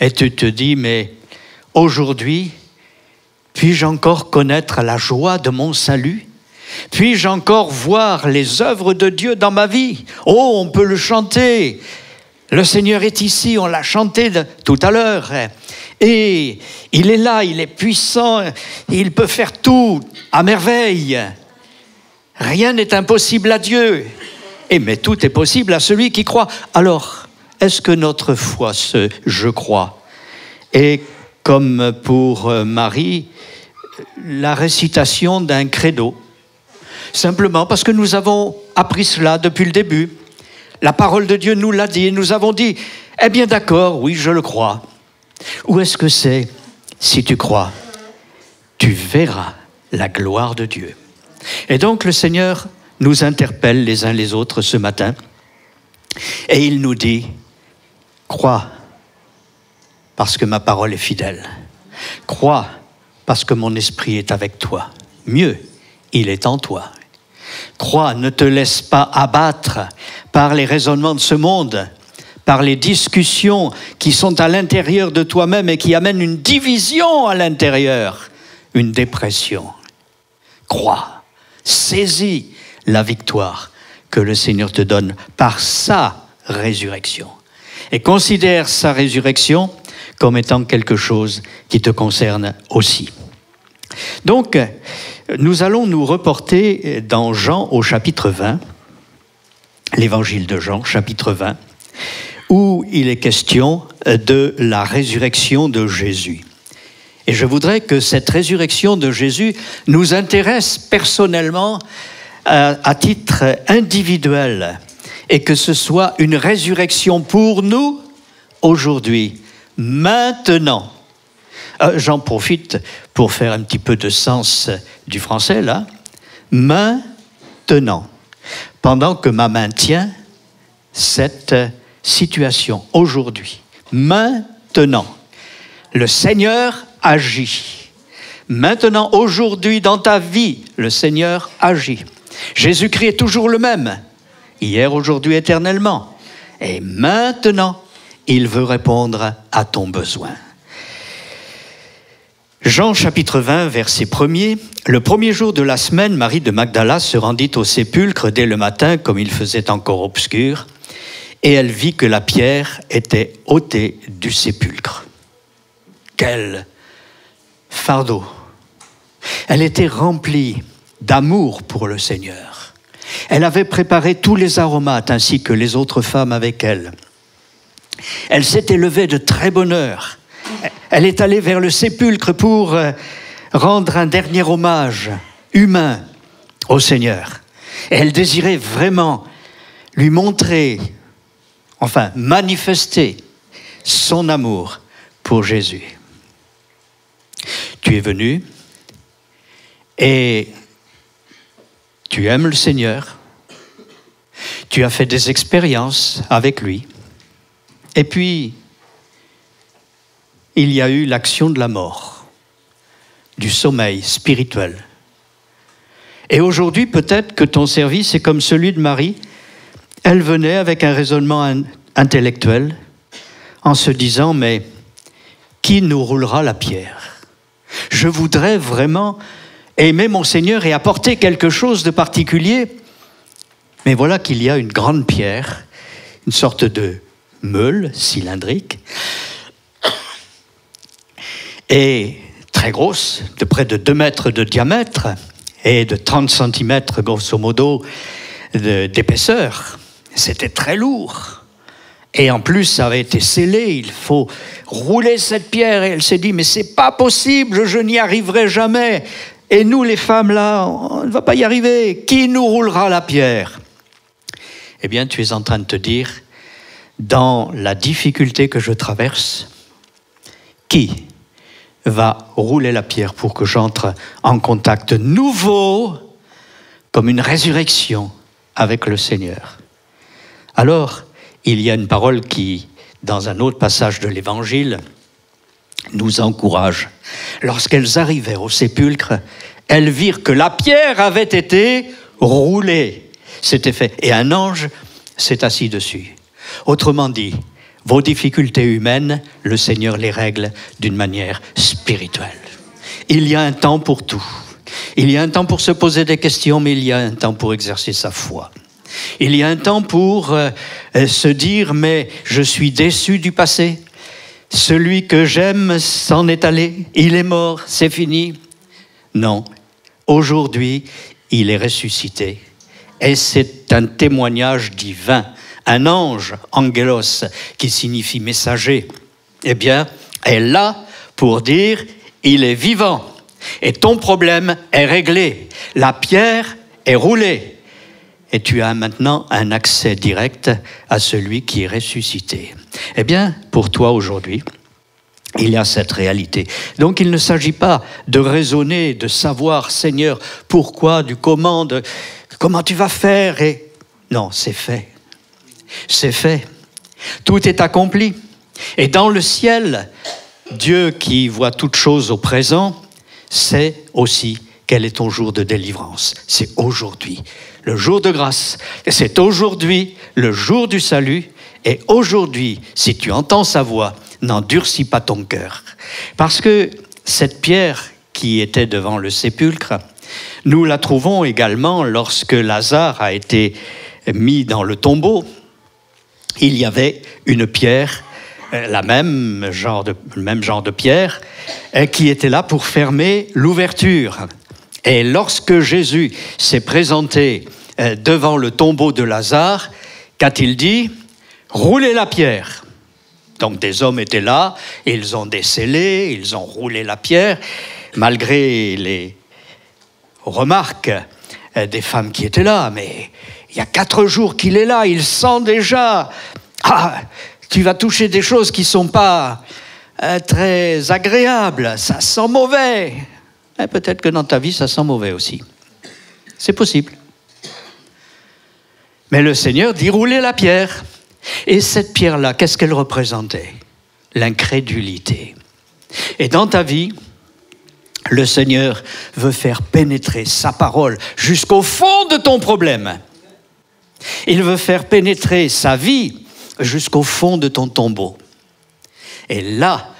Et tu te dis, mais aujourd'hui, puis-je encore connaître la joie de mon salut? Puis-je encore voir les œuvres de Dieu dans ma vie? Oh, on peut le chanter. Le Seigneur est ici, on l'a chanté tout à l'heure. Et il est là, il est puissant, il peut faire tout à merveille. Rien n'est impossible à Dieu. Mais tout est possible à celui qui croit. Alors, est-ce que notre foi, ce « je crois » est comme pour Marie, la récitation d'un credo? Simplement parce que nous avons appris cela depuis le début. La parole de Dieu nous l'a dit et nous avons dit, eh bien d'accord, oui, je le crois. Ou est-ce que c'est, si tu crois, tu verras la gloire de Dieu? Et donc le Seigneur nous interpelle les uns les autres ce matin et il nous dit, crois parce que ma parole est fidèle. Crois parce que mon esprit est avec toi. Mieux, il est en toi. Crois, ne te laisse pas abattre par les raisonnements de ce monde, par les discussions qui sont à l'intérieur de toi-même et qui amènent une division à l'intérieur, une dépression. Crois, saisis la victoire que le Seigneur te donne par sa résurrection. Et considère sa résurrection comme étant quelque chose qui te concerne aussi. Donc, nous allons nous reporter dans Jean au chapitre 20, l'évangile de Jean, chapitre 20, où il est question de la résurrection de Jésus. Et je voudrais que cette résurrection de Jésus nous intéresse personnellement à titre individuel et que ce soit une résurrection pour nous aujourd'hui, maintenant. J'en profite pour faire un petit peu de sens du français, là. Maintenant. Pendant que ma main tient cette situation, aujourd'hui. Maintenant. Le Seigneur agit. Maintenant, aujourd'hui, dans ta vie, le Seigneur agit. Jésus-Christ est toujours le même. Hier, aujourd'hui, éternellement. Et maintenant, il veut répondre à ton besoin. Jean chapitre 20, verset 1er. Le premier jour de la semaine, Marie de Magdala se rendit au sépulcre dès le matin, comme il faisait encore obscur, et elle vit que la pierre était ôtée du sépulcre. Quel fardeau! Elle était remplie d'amour pour le Seigneur. Elle avait préparé tous les aromates ainsi que les autres femmes avec elle. Elle s'était levée de très bonne heure. Elle est allée vers le sépulcre pour rendre un dernier hommage humain au Seigneur. Et elle désirait vraiment lui montrer, enfin manifester son amour pour Jésus. Tu es venu et tu aimes le Seigneur. Tu as fait des expériences avec lui. Et puis, il y a eu l'action de la mort, du sommeil spirituel. Et aujourd'hui, peut-être que ton service est comme celui de Marie. Elle venait avec un raisonnement intellectuel en se disant, mais qui nous roulera la pierre? Je voudrais vraiment aimer mon Seigneur et apporter quelque chose de particulier. Mais voilà qu'il y a une grande pierre, une sorte de meule cylindrique, et très grosse, de près de 2 mètres de diamètre et de 30 cm, grosso modo, d'épaisseur. C'était très lourd. Et en plus, ça avait été scellé, il faut rouler cette pierre. Et elle s'est dit, mais c'est pas possible, je n'y arriverai jamais. Et nous, les femmes, là, on ne va pas y arriver. Qui nous roulera la pierre? Eh bien, tu es en train de te dire, dans la difficulté que je traverse, qui va rouler la pierre pour que j'entre en contact nouveau, comme une résurrection avec le Seigneur? Alors, il y a une parole qui, dans un autre passage de l'Évangile, nous encourage. Lorsqu'elles arrivèrent au sépulcre, elles virent que la pierre avait été roulée. C'était fait. Et un ange s'est assis dessus. Autrement dit, vos difficultés humaines, le Seigneur les règle d'une manière spirituelle. Il y a un temps pour tout. Il y a un temps pour se poser des questions, mais il y a un temps pour exercer sa foi. Il y a un temps pour se dire, mais je suis déçu du passé. Celui que j'aime s'en est allé. Il est mort, c'est fini. Non, aujourd'hui, il est ressuscité. Et c'est un témoignage divin. Un ange, angelos, qui signifie messager, eh bien, est là pour dire, il est vivant. Et ton problème est réglé. La pierre est roulée. Et tu as maintenant un accès direct à celui qui est ressuscité. Eh bien, pour toi aujourd'hui, il y a cette réalité. Donc il ne s'agit pas de raisonner, de savoir, Seigneur, pourquoi, du comment, comment tu vas faire. Et non, c'est fait. C'est fait. Tout est accompli. Et dans le ciel, Dieu qui voit toutes choses au présent, sait aussi quel est ton jour de délivrance. C'est aujourd'hui, le jour de grâce. C'est aujourd'hui, le jour du salut. Et aujourd'hui, si tu entends sa voix, n'endurcis pas ton cœur. Parce que cette pierre qui était devant le sépulcre, nous la trouvons également lorsque Lazare a été mis dans le tombeau. Il y avait une pierre, le même genre de pierre, qui était là pour fermer l'ouverture. Et lorsque Jésus s'est présenté devant le tombeau de Lazare, qu'a-t-il dit? Roulez la pierre. Donc des hommes étaient là, ils ont descellé, ils ont roulé la pierre, malgré les remarques des femmes qui étaient là. Mais il y a 4 jours qu'il est là, il sent déjà, tu vas toucher des choses qui ne sont pas très agréables, ça sent mauvais. Et peut-être que dans ta vie, ça sent mauvais aussi. C'est possible. Mais le Seigneur dit rouler la pierre. Et cette pierre-là, qu'est-ce qu'elle représentait? L'incrédulité. Et dans ta vie, le Seigneur veut faire pénétrer sa parole jusqu'au fond de ton problème. Il veut faire pénétrer sa vie jusqu'au fond de ton tombeau. Et là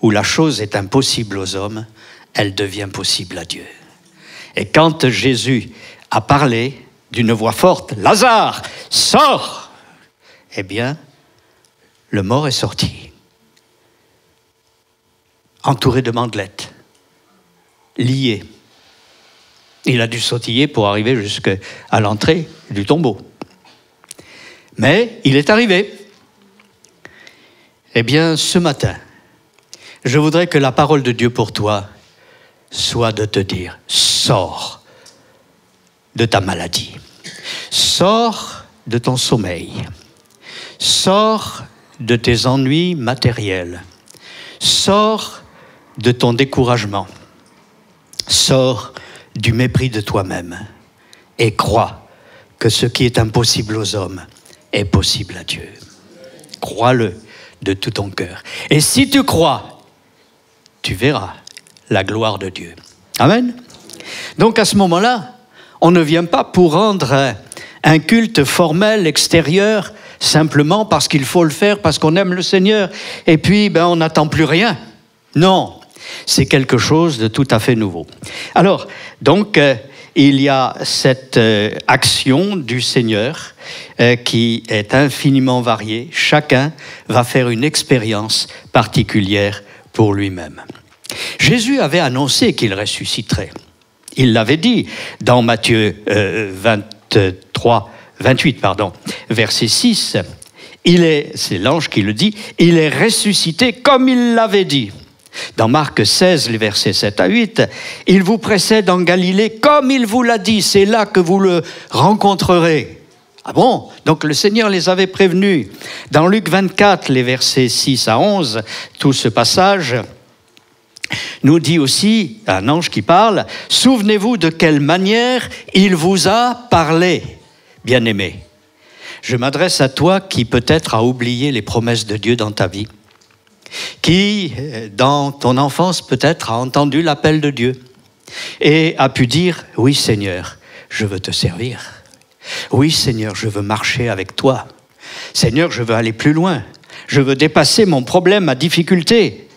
où la chose est impossible aux hommes, elle devient possible à Dieu. Et quand Jésus a parlé d'une voix forte, « Lazare, sors !» Eh bien, le mort est sorti, entouré de bandelettes, lié, Il a dû sautiller pour arriver jusqu'à l'entrée du tombeau. Mais il est arrivé. Eh bien, ce matin, je voudrais que la parole de Dieu pour toi soit de te dire, sors de ta maladie, sors de ton sommeil, sors de tes ennuis matériels, sors de ton découragement, sors du mépris de toi-même et crois que ce qui est impossible aux hommes est possible à Dieu. Crois-le de tout ton cœur. Et si tu crois, tu verras la gloire de Dieu. Amen. Donc à ce moment-là, on ne vient pas pour rendre un culte formel extérieur simplement parce qu'il faut le faire, parce qu'on aime le Seigneur, et puis on n'attend plus rien. Non, c'est quelque chose de tout à fait nouveau. Alors, donc, il y a cette action du Seigneur qui est infiniment variée. Chacun va faire une expérience particulière pour lui-même. Jésus avait annoncé qu'il ressusciterait. Il l'avait dit dans Matthieu 28, verset 6. C'est l'ange qui le dit, il est ressuscité comme il l'avait dit. Dans Marc 16, les versets 7 à 8, il vous précède en Galilée comme il vous l'a dit, c'est là que vous le rencontrerez. Ah bon? Donc le Seigneur les avait prévenus. Dans Luc 24, les versets 6 à 11, tout ce passage nous dit aussi, un ange qui parle, « Souvenez-vous de quelle manière il vous a parlé, bien-aimé. » Je m'adresse à toi qui peut-être a oublié les promesses de Dieu dans ta vie, qui, dans ton enfance peut-être, a entendu l'appel de Dieu et a pu dire, « Oui Seigneur, je veux te servir. Oui Seigneur, je veux marcher avec toi. Seigneur, je veux aller plus loin. Je veux dépasser mon problème, ma difficulté.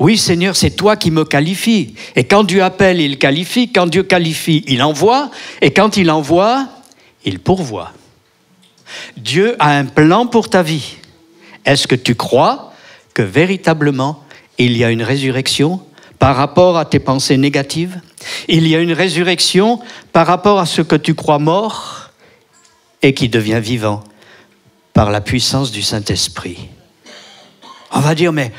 Oui, Seigneur, c'est toi qui me qualifies. Et quand Dieu appelle, il qualifie. Quand Dieu qualifie, il envoie. Et quand il envoie, il pourvoit. Dieu a un plan pour ta vie. Est-ce que tu crois que véritablement, il y a une résurrection par rapport à tes pensées négatives? Il y a une résurrection par rapport à ce que tu crois mort et qui devient vivant par la puissance du Saint-Esprit. On va dire, mais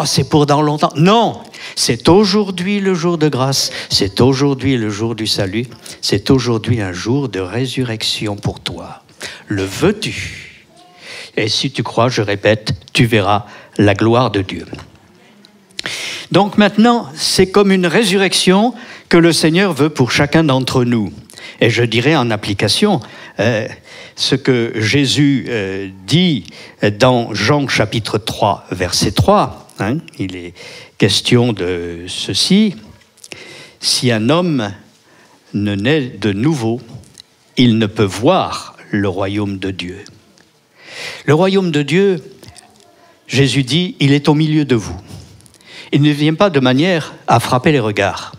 c'est pour dans longtemps. Non, c'est aujourd'hui le jour de grâce, c'est aujourd'hui le jour du salut, c'est aujourd'hui un jour de résurrection pour toi. Le veux-tu? Et si tu crois, je répète, tu verras la gloire de Dieu. Donc maintenant, c'est comme une résurrection que le Seigneur veut pour chacun d'entre nous. Et je dirais en application ce que Jésus dit dans Jean chapitre 3, verset 3. Il est question de ceci. Si un homme ne naît de nouveau, il ne peut voir le royaume de Dieu. Le royaume de Dieu, Jésus dit, il est au milieu de vous. Il ne vient pas de manière à frapper les regards.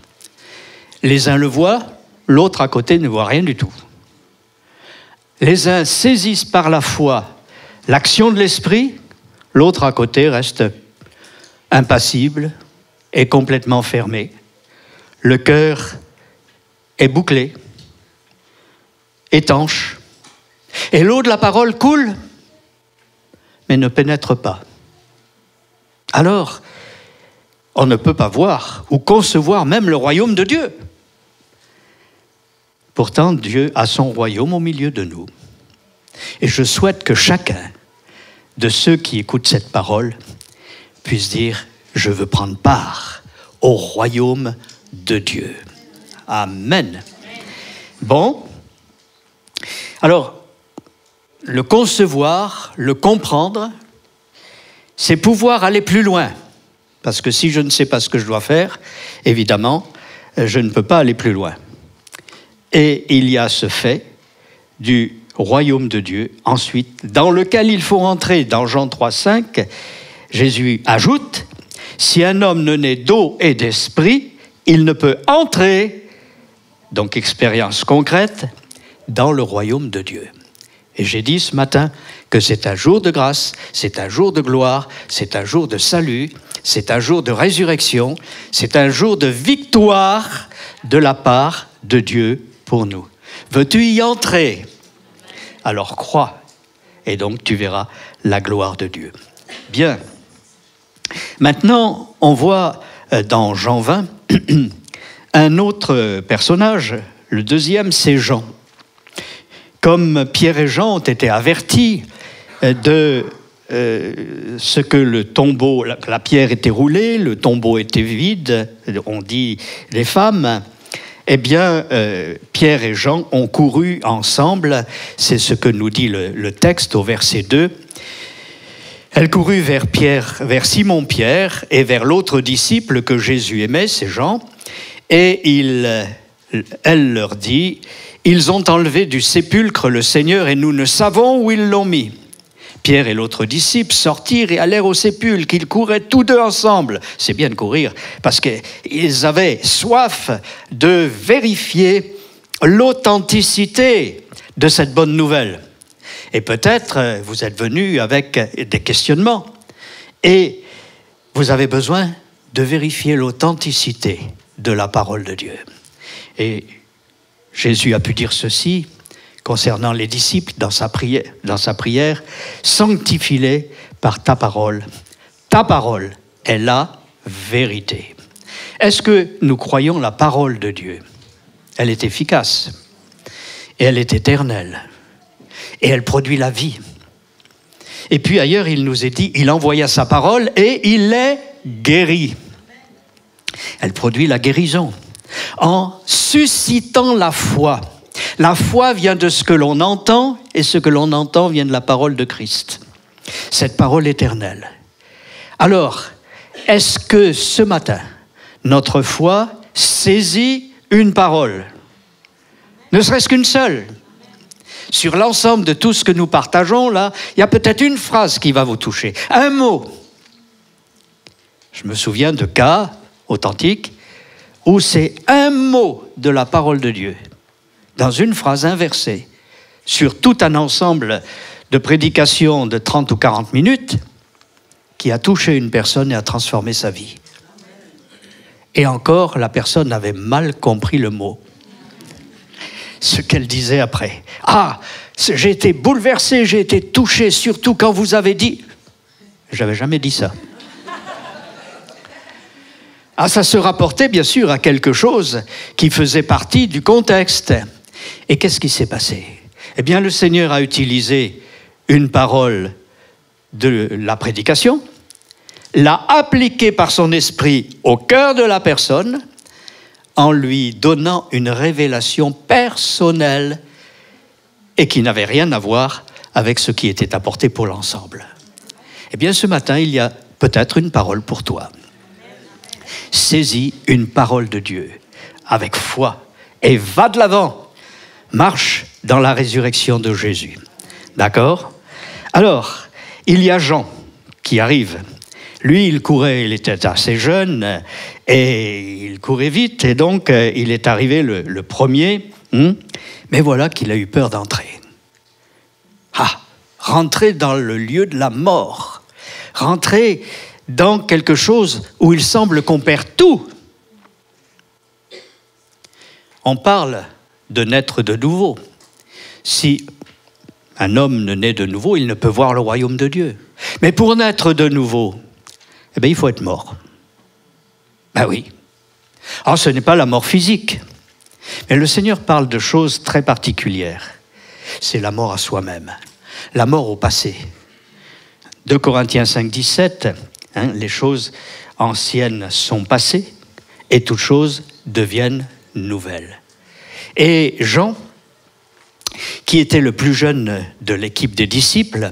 Les uns le voient, l'autre à côté ne voit rien du tout. Les uns saisissent par la foi l'action de l'esprit, l'autre à côté reste impassible et complètement fermé. Le cœur est bouclé, étanche, et l'eau de la parole coule, mais ne pénètre pas. Alors, on ne peut pas voir ou concevoir même le royaume de Dieu. Pourtant, Dieu a son royaume au milieu de nous. Et je souhaite que chacun de ceux qui écoutent cette parole puisse dire « Je veux prendre part au royaume de Dieu. » Amen. Bon. Alors, le concevoir, le comprendre, c'est pouvoir aller plus loin. Parce que si je ne sais pas ce que je dois faire, évidemment, je ne peux pas aller plus loin. Et il y a ce fait du royaume de Dieu, ensuite, dans lequel il faut entrer. Dans Jean 3, 5, Jésus ajoute, « Si un homme ne naît d'eau et d'esprit, il ne peut entrer, donc expérience concrète, dans le royaume de Dieu. » Et j'ai dit ce matin que c'est un jour de grâce, c'est un jour de gloire, c'est un jour de salut, c'est un jour de résurrection, c'est un jour de victoire de la part de Dieu pour nous. Veux-tu y entrer? Alors crois, et donc tu verras la gloire de Dieu. Bien. Maintenant, on voit dans Jean 20 un autre personnage. Le deuxième, c'est Jean. Comme Pierre et Jean ont été avertis de ce que le tombeau, la pierre était roulée, le tombeau était vide, on dit les femmes, eh bien, Pierre et Jean ont couru ensemble, c'est ce que nous dit le texte au verset 2. Elle courut vers Simon-Pierre et vers l'autre disciple que Jésus aimait, c'est Jean, et elle leur dit, « Ils ont enlevé du sépulcre le Seigneur et nous ne savons où ils l'ont mis. » Pierre et l'autre disciple sortirent et allèrent au sépulcre. Ils couraient tous deux ensemble. C'est bien de courir, parce qu'ils avaient soif de vérifier l'authenticité de cette bonne nouvelle. Et peut-être vous êtes venus avec des questionnements et vous avez besoin de vérifier l'authenticité de la parole de Dieu. Et Jésus a pu dire ceci concernant les disciples dans sa prière, « Sanctifie-les par ta parole. Ta parole est la vérité. » Est-ce que nous croyons la parole de Dieu? Elle est efficace et elle est éternelle et elle produit la vie. Et puis ailleurs, il nous est dit, il envoya sa parole et il les guérit. Elle produit la guérison en suscitant la foi. La foi vient de ce que l'on entend, et ce que l'on entend vient de la parole de Christ. Cette parole éternelle. Alors, est-ce que ce matin, notre foi saisit une parole? Ne serait-ce qu'une seule. Sur l'ensemble de tout ce que nous partageons, là, il y a peut-être une phrase qui va vous toucher. Un mot. Je me souviens de cas authentiques où c'est un mot de la parole de Dieu, dans une phrase inversée, sur tout un ensemble de prédications de 30 ou 40 minutes, qui a touché une personne et a transformé sa vie. Et encore, la personne avait mal compris le mot. Ce qu'elle disait après. « Ah, j'ai été bouleversé, j'ai été touché, surtout quand vous avez dit... » J'avais jamais dit ça. Ah, ça se rapportait bien sûr à quelque chose qui faisait partie du contexte. Et qu'est-ce qui s'est passé? Eh bien, le Seigneur a utilisé une parole de la prédication, l'a appliquée par son esprit au cœur de la personne, en lui donnant une révélation personnelle et qui n'avait rien à voir avec ce qui était apporté pour l'ensemble. Eh bien, ce matin, il y a peut-être une parole pour toi. Saisis une parole de Dieu avec foi et va de l'avant. Marche dans la résurrection de Jésus. D'accord? Alors, il y a Jean qui arrive. Lui, il courait, il était assez jeune et il courait vite et donc il est arrivé le premier. Mais voilà qu'il a eu peur d'entrer. Ah, rentrer dans le lieu de la mort. Rentrer dans quelque chose où il semble qu'on perd tout. On parle de naître de nouveau. Si un homme ne naît de nouveau, il ne peut voir le royaume de Dieu. Mais pour naître de nouveau, eh bien, il faut être mort. Ben oui. Alors, ce n'est pas la mort physique. Mais le Seigneur parle de choses très particulières. C'est la mort à soi-même. La mort au passé. 2 Corinthiens 5, 17, les choses anciennes sont passées et toutes choses deviennent nouvelles. Et Jean, qui était le plus jeune de l'équipe des disciples,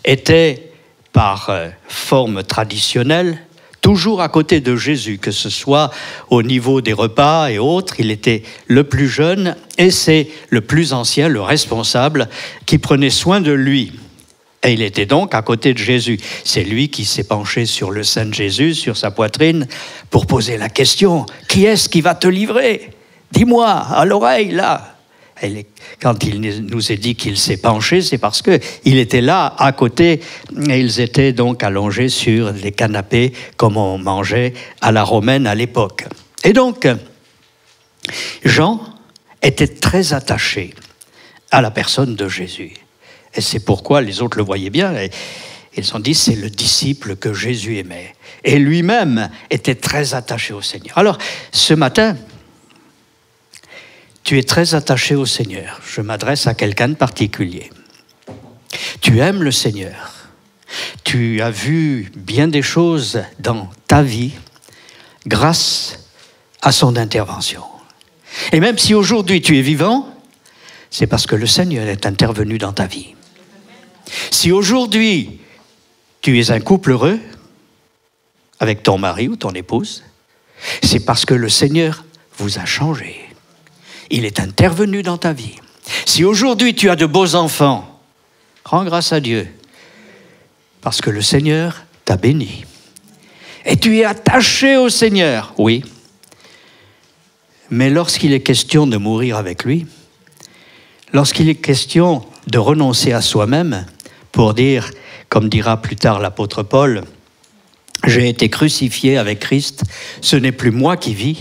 était par forme traditionnelle toujours à côté de Jésus, que ce soit au niveau des repas et autres. Il était le plus jeune et c'est le plus ancien, le responsable, qui prenait soin de lui. Et il était donc à côté de Jésus. C'est lui qui s'est penché sur le sein de Jésus, sur sa poitrine, pour poser la question, « Qui est-ce qui va te livrer ? Dis-moi, à l'oreille, là !» Et quand il nous est dit qu'il s'est penché, c'est parce qu'il était là, à côté, et ils étaient donc allongés sur les canapés, comme on mangeait à la romaine à l'époque. Et donc, Jean était très attaché à la personne de Jésus. Et c'est pourquoi les autres le voyaient bien. Et ils se sont dit, c'est le disciple que Jésus aimait. Et lui-même était très attaché au Seigneur. Alors, ce matin, tu es très attaché au Seigneur. Je m'adresse à quelqu'un de particulier. Tu aimes le Seigneur. Tu as vu bien des choses dans ta vie grâce à son intervention. Et même si aujourd'hui tu es vivant, c'est parce que le Seigneur est intervenu dans ta vie. Si aujourd'hui tu es un couple heureux avec ton mari ou ton épouse, c'est parce que le Seigneur vous a changé. Il est intervenu dans ta vie. Si aujourd'hui tu as de beaux enfants, rends grâce à Dieu, parce que le Seigneur t'a béni. Et tu es attaché au Seigneur, oui. Mais lorsqu'il est question de mourir avec lui, lorsqu'il est question de renoncer à soi-même, pour dire, comme dira plus tard l'apôtre Paul, « J'ai été crucifié avec Christ, ce n'est plus moi qui vis,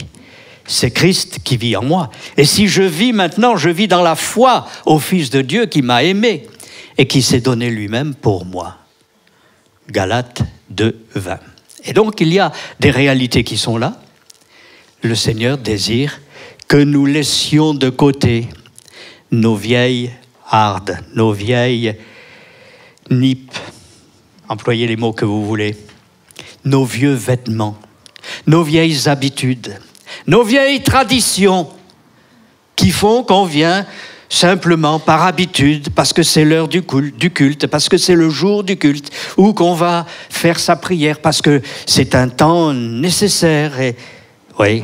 c'est Christ qui vit en moi. Et si je vis maintenant, je vis dans la foi au Fils de Dieu qui m'a aimé et qui s'est donné lui-même pour moi. » Galates 2, 20. Et donc, il y a des réalités qui sont là. Le Seigneur désire que nous laissions de côté nos vieilles hardes, nos vieilles nippes, employez les mots que vous voulez, nos vieux vêtements, nos vieilles habitudes, nos vieilles traditions qui font qu'on vient simplement par habitude, parce que c'est l'heure du culte, parce que c'est le jour du culte, ou qu'on va faire sa prière, parce que c'est un temps nécessaire. Et... oui,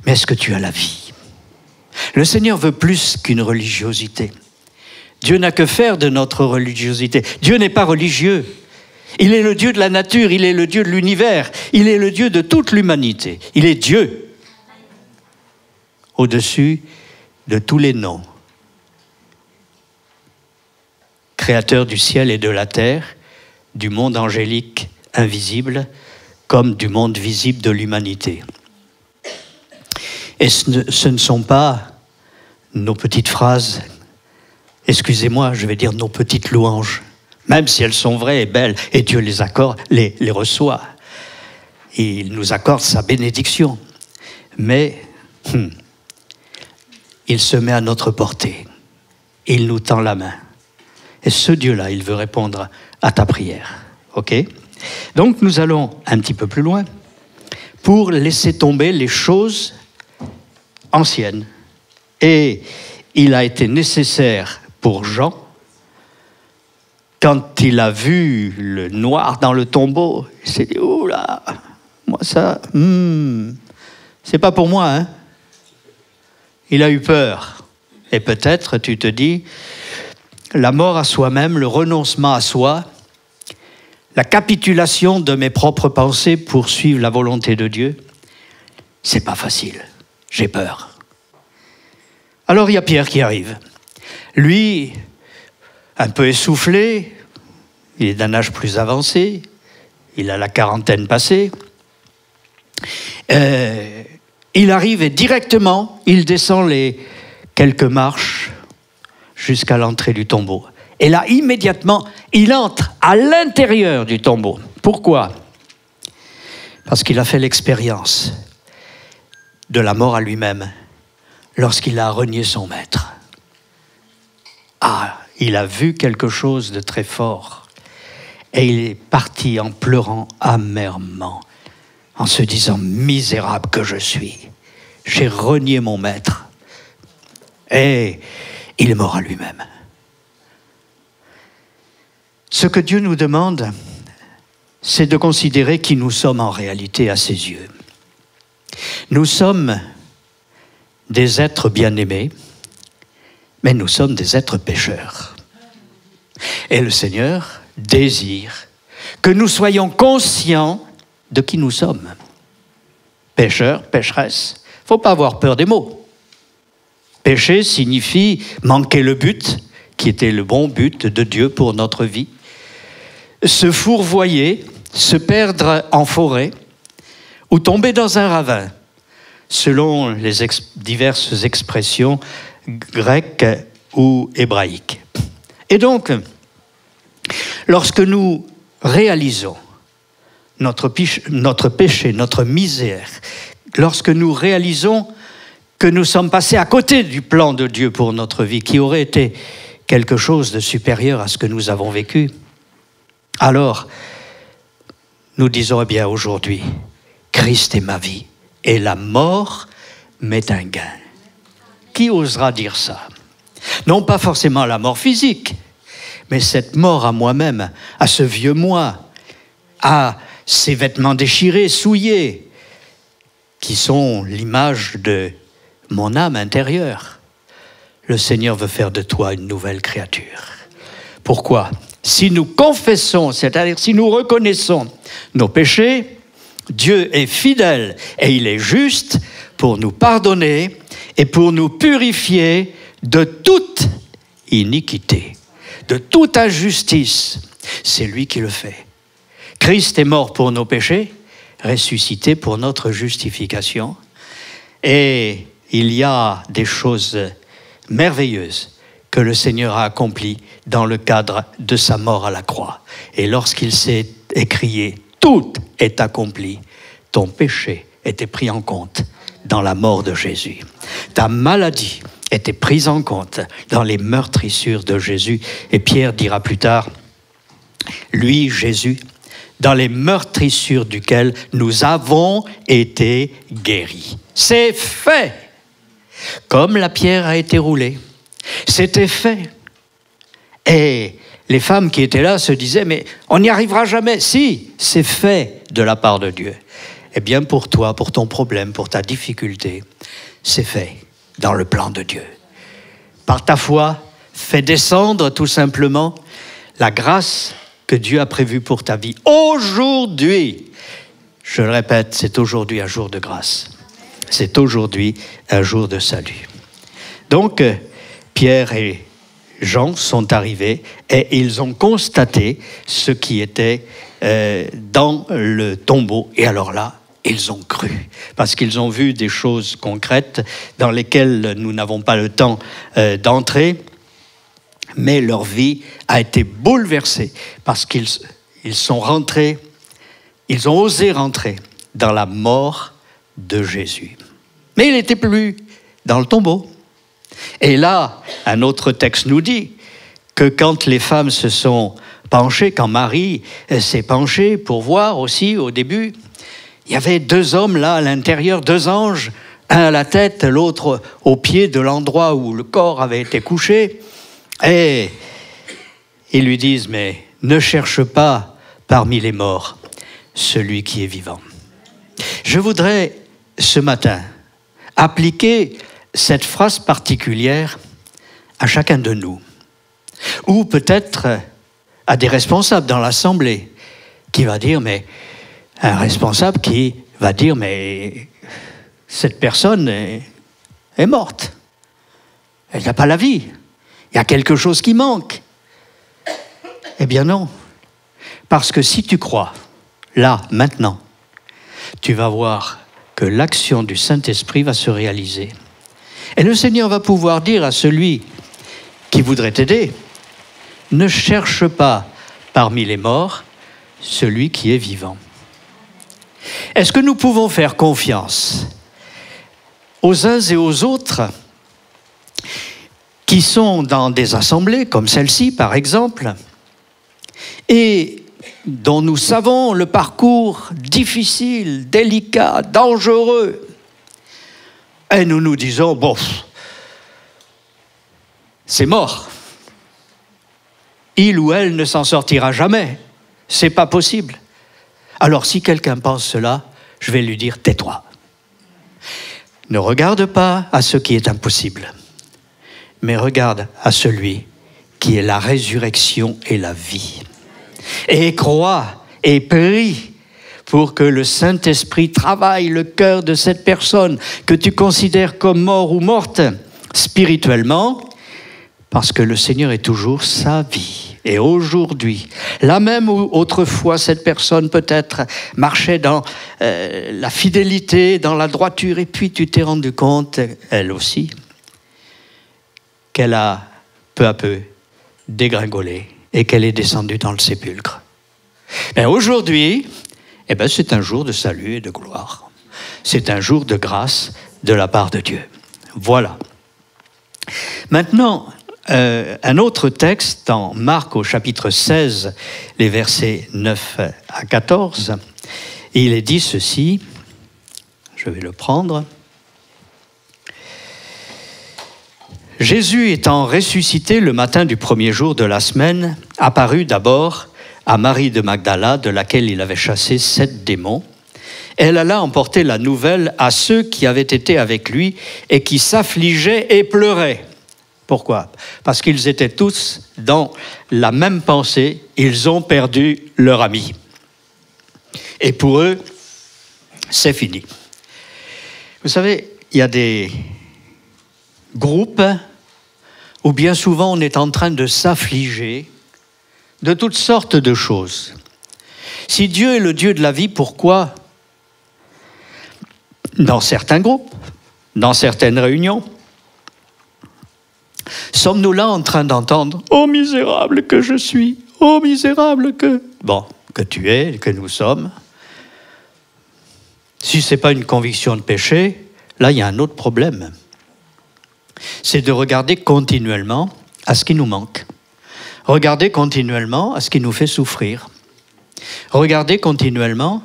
mais est-ce que tu as la vie? Le Seigneur veut plus qu'une religiosité. Dieu n'a que faire de notre religiosité. Dieu n'est pas religieux. Il est le Dieu de la nature, il est le Dieu de l'univers, il est le Dieu de toute l'humanité. Il est Dieu, au-dessus de tous les noms. Créateur du ciel et de la terre, du monde angélique invisible, comme du monde visible de l'humanité. Et ce ne sont pas nos petites phrases, excusez-moi, je vais dire nos petites louanges, même si elles sont vraies et belles, et Dieu les accorde, les reçoit. Et il nous accorde sa bénédiction. Mais il se met à notre portée. Il nous tend la main. Et ce Dieu-là, il veut répondre à ta prière. OK? Donc, nous allons un petit peu plus loin pour laisser tomber les choses anciennes. Et il a été nécessaire pour Jean, quand il a vu le noir dans le tombeau, il s'est dit, oh là, moi ça, c'est pas pour moi, hein. Il a eu peur. Et peut-être, tu te dis, la mort à soi-même, le renoncement à soi, la capitulation de mes propres pensées pour suivre la volonté de Dieu, c'est pas facile. J'ai peur. Alors il y a Pierre qui arrive. Lui, un peu essoufflé, il est d'un âge plus avancé, il a la quarantaine passée. Il arrive et directement, il descend les quelques marches jusqu'à l'entrée du tombeau. Et là, immédiatement, il entre à l'intérieur du tombeau. Pourquoi? Parce qu'il a fait l'expérience de la mort à lui-même lorsqu'il a renié son maître. Ah, il a vu quelque chose de très fort. Et il est parti en pleurant amèrement, en se disant « Misérable que je suis, j'ai renié mon maître. » Et il est mort à lui-même. Ce que Dieu nous demande, c'est de considérer qui nous sommes en réalité à ses yeux. Nous sommes des êtres bien-aimés, mais nous sommes des êtres pécheurs. Et le Seigneur désire que nous soyons conscients de qui nous sommes. Pécheurs, pécheresses, il ne faut pas avoir peur des mots. Pécher signifie manquer le but, qui était le bon but de Dieu pour notre vie. Se fourvoyer, se perdre en forêt, ou tomber dans un ravin. selon les diverses expressions grecques ou hébraïques. Et donc, lorsque nous réalisons notre péché, notre misère, lorsque nous réalisons que nous sommes passés à côté du plan de Dieu pour notre vie, qui aurait été quelque chose de supérieur à ce que nous avons vécu, alors nous disons, eh bien aujourd'hui, Christ est ma vie et la mort m'est un gain. Qui osera dire ça? Non pas forcément la mort physique, mais cette mort à moi-même, à ce vieux moi, à ces vêtements déchirés, souillés, qui sont l'image de mon âme intérieure. Le Seigneur veut faire de toi une nouvelle créature. Pourquoi? Si nous confessons, c'est-à-dire si nous reconnaissons nos péchés, Dieu est fidèle et il est juste pour nous pardonner et pour nous purifier de toute iniquité, de toute injustice. C'est lui qui le fait. Christ est mort pour nos péchés, ressuscité pour notre justification. Et il y a des choses merveilleuses que le Seigneur a accomplies dans le cadre de sa mort à la croix. Et lorsqu'il s'est écrié « Tout est accompli », ton péché était pris en compte dans la mort de Jésus. Ta maladie était prise en compte dans les meurtrissures de Jésus. Et Pierre dira plus tard, lui, Jésus, dans les meurtrissures duquel nous avons été guéris. C'est fait. Comme la pierre a été roulée. C'était fait. Et les femmes qui étaient là se disaient, mais on n'y arrivera jamais. Si, c'est fait de la part de Dieu. Eh bien pour toi, pour ton problème, pour ta difficulté, c'est fait dans le plan de Dieu. Par ta foi, fais descendre tout simplement la grâce que Dieu a prévue pour ta vie. Aujourd'hui, je le répète, c'est aujourd'hui un jour de grâce. C'est aujourd'hui un jour de salut. Donc, Pierre et Jean sont arrivés et ils ont constaté ce qui était dans le tombeau. Et alors là, ils ont cru, parce qu'ils ont vu des choses concrètes dans lesquelles nous n'avons pas le temps d'entrer, mais leur vie a été bouleversée, parce qu'ils sont rentrés, ils ont osé rentrer dans la mort de Jésus. Mais il n'était plus dans le tombeau. Et là, un autre texte nous dit que quand les femmes se sont penchées, quand Marie s'est penchée pour voir aussi au début, il y avait deux hommes là à l'intérieur, deux anges, un à la tête, l'autre au pied de l'endroit où le corps avait été couché. Et ils lui disent, mais ne cherche pas parmi les morts celui qui est vivant. Je voudrais ce matin appliquer cette phrase particulière à chacun de nous, ou peut-être à des responsables dans l'Assemblée, qui va dire, mais un responsable qui va dire, mais cette personne est morte, elle n'a pas la vie, il y a quelque chose qui manque. Eh bien non, parce que si tu crois, là, maintenant, tu vas voir que l'action du Saint-Esprit va se réaliser. Et le Seigneur va pouvoir dire à celui qui voudrait t'aider, ne cherche pas parmi les morts celui qui est vivant. Est-ce que nous pouvons faire confiance aux uns et aux autres qui sont dans des assemblées comme celle-ci, par exemple, et dont nous savons le parcours difficile, délicat, dangereux, et nous nous disons, bon, c'est mort. Il ou elle ne s'en sortira jamais. C'est pas possible. Alors si quelqu'un pense cela, je vais lui dire, tais-toi. Ne regarde pas à ce qui est impossible, mais regarde à celui qui est la résurrection et la vie. Et crois et prie pour que le Saint-Esprit travaille le cœur de cette personne que tu considères comme mort ou morte spirituellement, Parce que le Seigneur est toujours sa vie. Et aujourd'hui, là même où autrefois cette personne peut-être marchait dans la fidélité, dans la droiture, et puis tu t'es rendu compte, elle aussi, qu'elle a peu à peu dégringolé et qu'elle est descendue dans le sépulcre. Mais aujourd'hui, c'est un jour de salut et de gloire. C'est un jour de grâce de la part de Dieu. Voilà. Maintenant, un autre texte dans Marc au chapitre 16, les versets 9 à 14, il est dit ceci, je vais le prendre. Jésus étant ressuscité le matin du premier jour de la semaine, apparut d'abord à Marie de Magdala, de laquelle il avait chassé 7 démons. Elle alla emporter la nouvelle à ceux qui avaient été avec lui et qui s'affligeaient et pleuraient. Pourquoi ? Parce qu'ils étaient tous dans la même pensée, ils ont perdu leur ami. Et pour eux, c'est fini. Vous savez, il y a des groupes où bien souvent on est en train de s'affliger de toutes sortes de choses. Si Dieu est le Dieu de la vie, pourquoi, dans certains groupes, dans certaines réunions, sommes-nous là en train d'entendre « Oh misérable que je suis, oh misérable que... » Bon, que tu es, que nous sommes. Si ce n'est pas une conviction de péché, là il y a un autre problème. C'est de regarder continuellement à ce qui nous manque. Regarder continuellement à ce qui nous fait souffrir. Regarder continuellement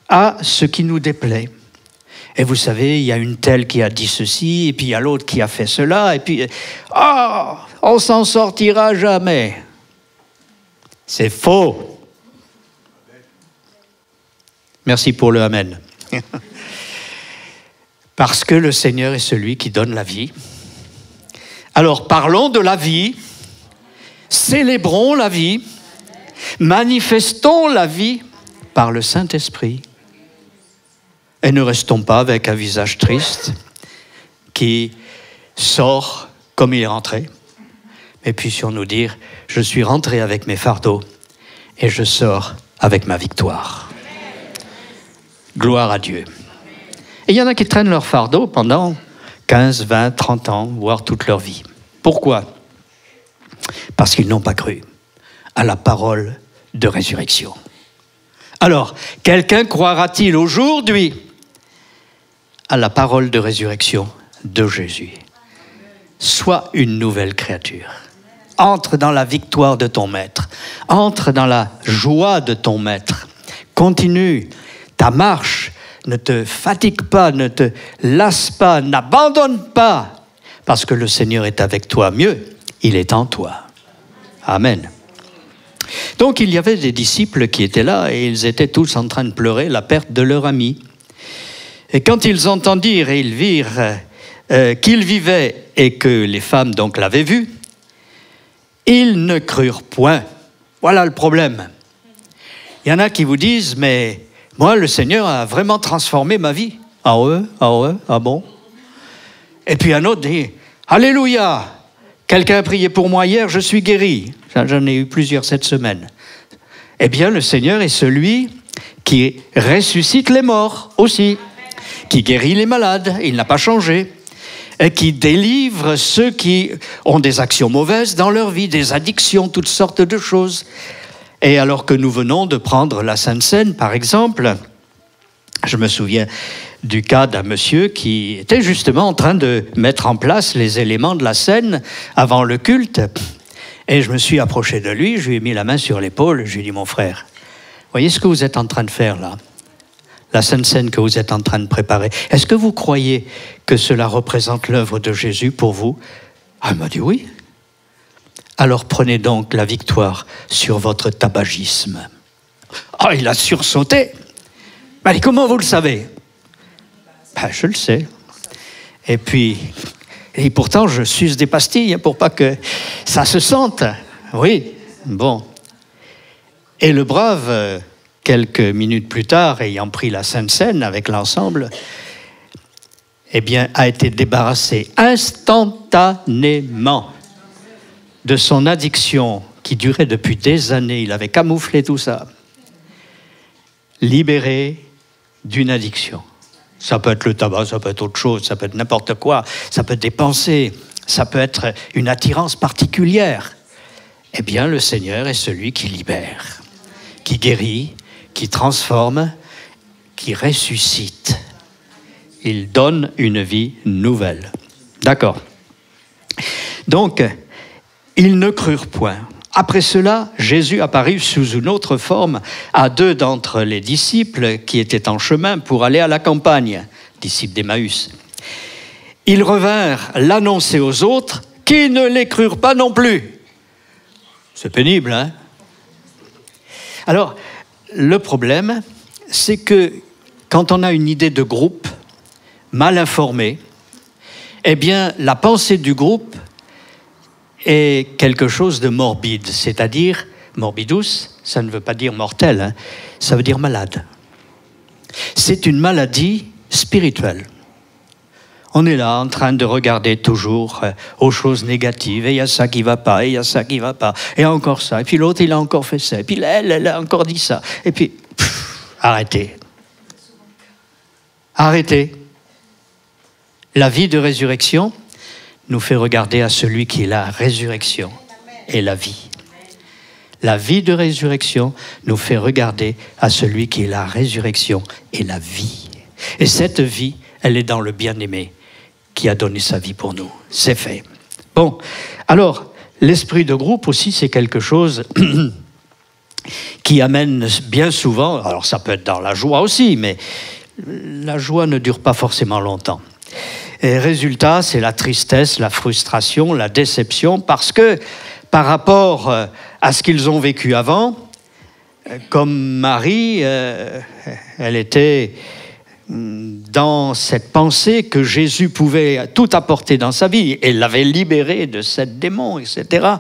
à ce qui nous déplaît. Et vous savez, il y a une telle qui a dit ceci, et puis il y a l'autre qui a fait cela, et puis, on s'en sortira jamais. C'est faux. Merci pour le amen. Parce que le Seigneur est celui qui donne la vie. Alors, parlons de la vie, célébrons la vie, manifestons la vie par le Saint-Esprit. Et ne restons pas avec un visage triste qui sort comme il est rentré. Mais puissions nous dire, je suis rentré avec mes fardeaux et je sors avec ma victoire. Gloire à Dieu. Et il y en a qui traînent leur fardeau pendant 15, 20, 30 ans, voire toute leur vie. Pourquoi ? Parce qu'ils n'ont pas cru à la parole de résurrection. Alors, quelqu'un croira-t-il aujourd'hui à la parole de résurrection de Jésus? Sois une nouvelle créature. Entre dans la victoire de ton maître. Entre dans la joie de ton maître. Continue ta marche. Ne te fatigue pas, ne te lasse pas, n'abandonne pas. Parce que le Seigneur est avec toi. Mieux, il est en toi. Amen. Donc il y avait des disciples qui étaient là et ils étaient tous en train de pleurer la perte de leur ami. Et quand ils entendirent et ils virent qu'il vivait et que les femmes donc l'avaient vu, ils ne crurent point. Voilà le problème. Il y en a qui vous disent, mais moi le Seigneur a vraiment transformé ma vie. Ah ouais, ah bon. Et puis un autre dit, Alléluia, quelqu'un a prié pour moi hier, je suis guéri. J'en ai eu plusieurs cette semaine. Eh bien, le Seigneur est celui qui ressuscite les morts aussi, qui guérit les malades, il n'a pas changé, et qui délivre ceux qui ont des actions mauvaises dans leur vie, des addictions, toutes sortes de choses. Et alors que nous venons de prendre la Sainte Seine, par exemple, je me souviens du cas d'un monsieur qui était justement en train de mettre en place les éléments de la Seine avant le culte. Et je me suis approché de lui, je lui ai mis la main sur l'épaule, je lui ai dit, mon frère, voyez ce que vous êtes en train de faire là ? La Sainte Seine que vous êtes en train de préparer. Est-ce que vous croyez que cela représente l'œuvre de Jésus pour vous ? Ah, il m'a dit oui. Alors prenez donc la victoire sur votre tabagisme. Ah, il a sursauté. Il m'a dit, comment vous le savez ? Ben, je le sais. Et puis... Et pourtant, je suce des pastilles pour pas que ça se sente. Oui, bon. Et le brave, quelques minutes plus tard, ayant pris la Sainte Seine avec l'ensemble, eh bien, a été débarrassé instantanément. de son addiction qui durait depuis des années, il avait camouflé tout ça, libéré d'une addiction. Ça peut être le tabac, ça peut être autre chose, ça peut être n'importe quoi, ça peut être des pensées, ça peut être une attirance particulière. Eh bien, le Seigneur est celui qui libère, qui guérit, qui transforme, qui ressuscite. Il donne une vie nouvelle. D'accord. Donc, ils ne crurent point. Après cela, Jésus apparut sous une autre forme à 2 d'entre les disciples qui étaient en chemin pour aller à la campagne, disciples d'Emmaüs. Ils revinrent l'annoncer aux autres qui ne les crurent pas non plus. C'est pénible, hein? Alors, le problème, c'est que quand on a une idée de groupe mal informée, eh bien, la pensée du groupe est quelque chose de morbide, c'est-à-dire, morbidus, ça ne veut pas dire mortel, hein, ça veut dire malade. C'est une maladie spirituelle. On est là en train de regarder toujours aux choses négatives, et il y a ça qui ne va pas, et il y a ça qui ne va pas, et encore ça, et puis l'autre, il a encore fait ça, et puis elle a encore dit ça, et puis, arrêtez. Arrêtez. La vie de résurrection nous fait regarder à celui qui est la résurrection et la vie. La vie de résurrection nous fait regarder à celui qui est la résurrection et la vie. Et cette vie, elle est dans le bien-aimé qui a donné sa vie pour nous. C'est fait. Bon, alors, l'esprit de groupe aussi, c'est quelque chose qui amène bien souvent, alors ça peut être dans la joie aussi, mais la joie ne dure pas forcément longtemps. Et résultat, c'est la tristesse, la frustration, la déception, parce que par rapport à ce qu'ils ont vécu avant, comme Marie, elle était dans cette pensée que Jésus pouvait tout apporter dans sa vie et l'avait libérée de cette démon, etc.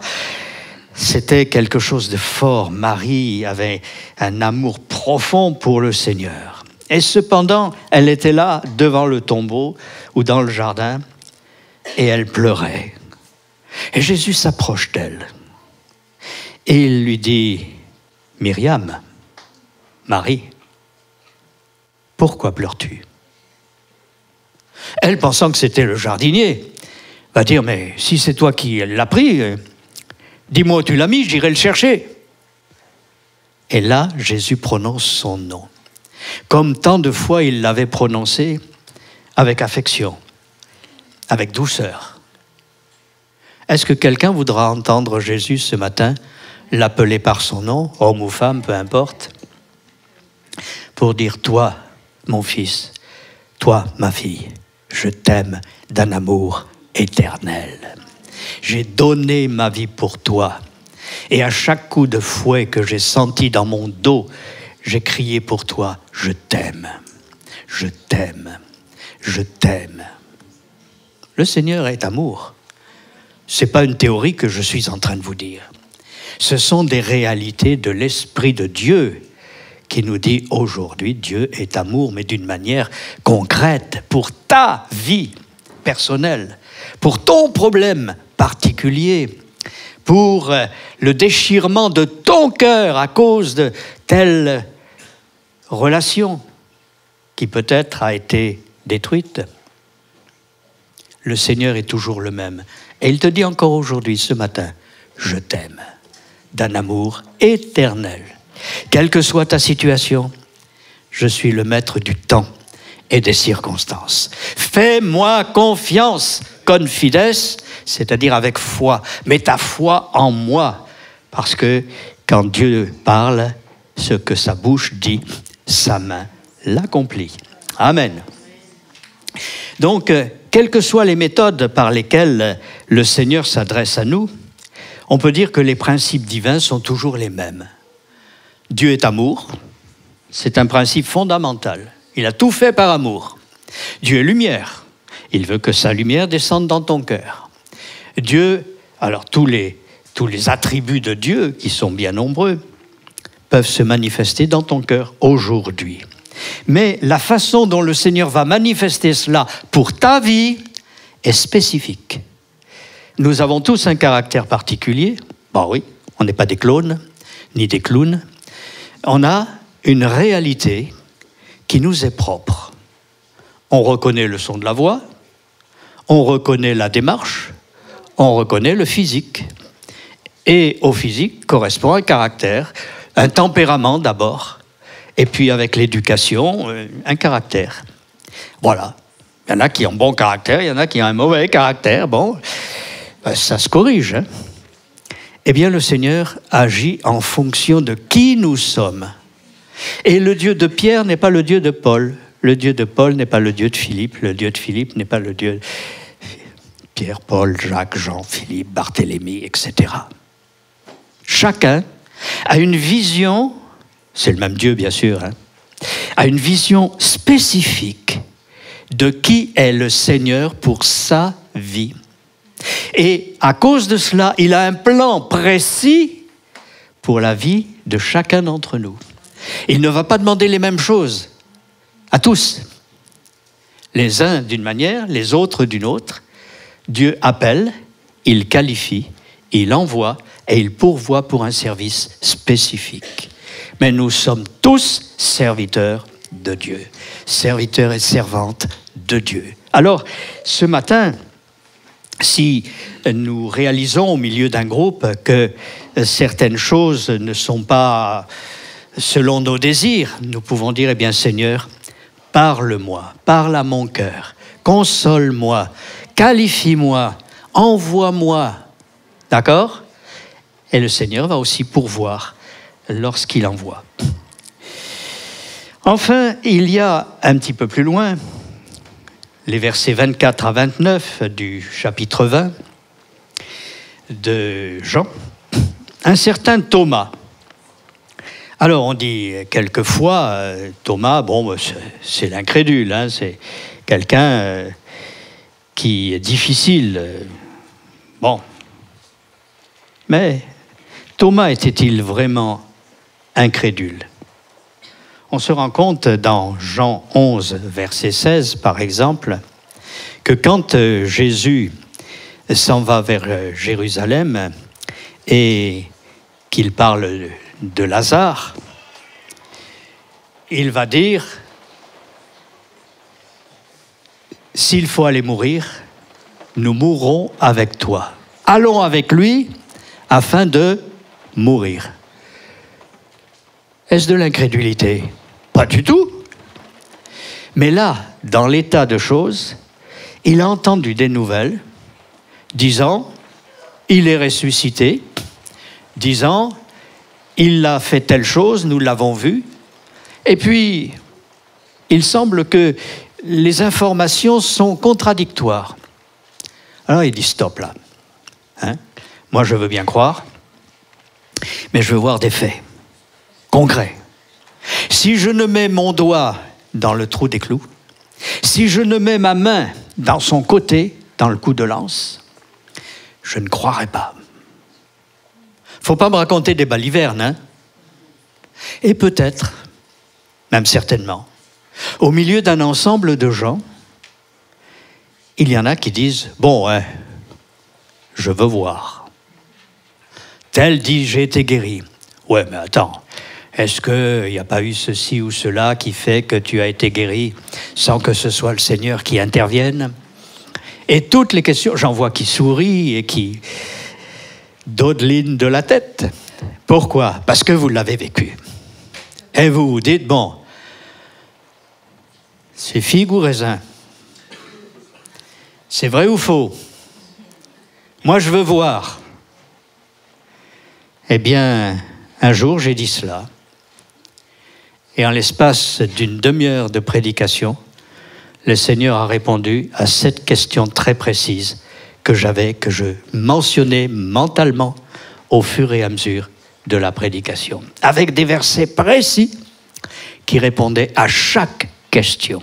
C'était quelque chose de fort. Marie avait un amour profond pour le Seigneur. Et cependant, elle était là, devant le tombeau ou dans le jardin, et elle pleurait. Et Jésus s'approche d'elle. Et il lui dit, « Myriam, Marie, pourquoi pleures-tu » Elle, pensant que c'était le jardinier, va dire, « Mais si c'est toi qui l'as pris, dis-moi où tu l'as mis, j'irai le chercher. » Et là, Jésus prononce son nom. Comme tant de fois il l'avait prononcé avec affection, avec douceur. Est-ce que quelqu'un voudra entendre Jésus ce matin l'appeler par son nom, homme ou femme, peu importe, pour dire, toi, mon fils, toi, ma fille, je t'aime d'un amour éternel. J'ai donné ma vie pour toi. Et à chaque coup de fouet que j'ai senti dans mon dos, j'ai crié pour toi, je t'aime, je t'aime, je t'aime. Le Seigneur est amour. Ce n'est pas une théorie que je suis en train de vous dire. Ce sont des réalités de l'Esprit de Dieu qui nous dit aujourd'hui, Dieu est amour, mais d'une manière concrète pour ta vie personnelle, pour ton problème particulier, pour le déchirement de ton cœur à cause de telle relation qui peut-être a été détruite. Le Seigneur est toujours le même. Et il te dit encore aujourd'hui, ce matin, je t'aime d'un amour éternel. Quelle que soit ta situation, je suis le maître du temps et des circonstances. Fais-moi confiance, confides, c'est-à-dire avec foi. Mets ta foi en moi, parce que quand Dieu parle, ce que sa bouche dit, sa main l'accomplit. Amen. Donc, quelles que soient les méthodes par lesquelles le Seigneur s'adresse à nous, on peut dire que les principes divins sont toujours les mêmes. Dieu est amour, c'est un principe fondamental. Il a tout fait par amour. Dieu est lumière, il veut que sa lumière descende dans ton cœur. Dieu, alors tous les attributs de Dieu, qui sont bien nombreux, peuvent se manifester dans ton cœur aujourd'hui. Mais la façon dont le Seigneur va manifester cela pour ta vie est spécifique. nous avons tous un caractère particulier. Bon oui, on n'est pas des clones, ni des clowns. On a une réalité qui nous est propre. On reconnaît le son de la voix, on reconnaît la démarche, on reconnaît le physique. Et au physique correspond un caractère, un tempérament d'abord, et puis avec l'éducation, un caractère. Voilà. Il y en a qui ont bon caractère, il y en a qui ont un mauvais caractère. Bon, ça se corrige. Hein. Eh bien, le Seigneur agit en fonction de qui nous sommes. Et le Dieu de Pierre n'est pas le Dieu de Paul. Le Dieu de Paul n'est pas le Dieu de Philippe. Le Dieu de Philippe n'est pas le Dieu de Pierre, Paul, Jacques, Jean, Philippe, Barthélemy, etc. Chacun a une vision, c'est le même Dieu bien sûr, hein, a une vision spécifique de qui est le Seigneur pour sa vie. Et à cause de cela, il a un plan précis pour la vie de chacun d'entre nous. Il ne va pas demander les mêmes choses à tous. Les uns d'une manière, les autres d'une autre. Dieu appelle, il qualifie, il envoie et il pourvoit pour un service spécifique. Mais nous sommes tous serviteurs de Dieu, serviteurs et servantes de Dieu. Alors, ce matin, si nous réalisons au milieu d'un groupe que certaines choses ne sont pas selon nos désirs, nous pouvons dire, eh bien Seigneur, parle-moi, parle à mon cœur, console-moi, qualifie-moi, envoie-moi. D'accord ? Et le Seigneur va aussi pourvoir lorsqu'il envoie. Enfin, il y a un petit peu plus loin, les versets 24 à 29 du chapitre 20 de Jean, un certain Thomas. Alors on dit quelquefois, Thomas, bon, c'est l'incrédule, hein, c'est quelqu'un qui est difficile. Bon. Mais Thomas était-il vraiment incrédule ? On se rend compte dans Jean 11, verset 16, par exemple, que quand Jésus s'en va vers Jérusalem et qu'il parle de Lazare, il va dire, s'il faut aller mourir, nous mourrons avec toi. Allons avec lui afin de mourir. Est-ce de l'incrédulité ? Pas du tout. Mais là, dans l'état de choses, il a entendu des nouvelles disant, il est ressuscité, disant, il a fait telle chose, nous l'avons vu. Et puis, il semble que les informations sont contradictoires. Alors il dit, stop là. Hein ? Moi, je veux bien croire, mais je veux voir des faits concrets. Si je ne mets mon doigt dans le trou des clous, si je ne mets ma main dans son côté, dans le coup de lance, je ne croirai pas. Faut pas me raconter des balivernes, hein ? Et peut-être, même certainement, au milieu d'un ensemble de gens, il y en a qui disent, bon, ouais, je veux voir. Tel dit, j'ai été guéri. Ouais, mais attends, est-ce qu'il n'y a pas eu ceci ou cela qui fait que tu as été guéri sans que ce soit le Seigneur qui intervienne ? Et toutes les questions, j'en vois qui sourient et qui dodelinent de la tête. Pourquoi ? Parce que vous l'avez vécu. Et vous vous dites, bon, c'est figue ou raisin ? C'est vrai ou faux ? Moi, je veux voir. Eh bien, un jour, j'ai dit cela. Et en l'espace d'une demi-heure de prédication, le Seigneur a répondu à cette question très précise que je mentionnais mentalement au fur et à mesure de la prédication, avec des versets précis qui répondaient à chaque question.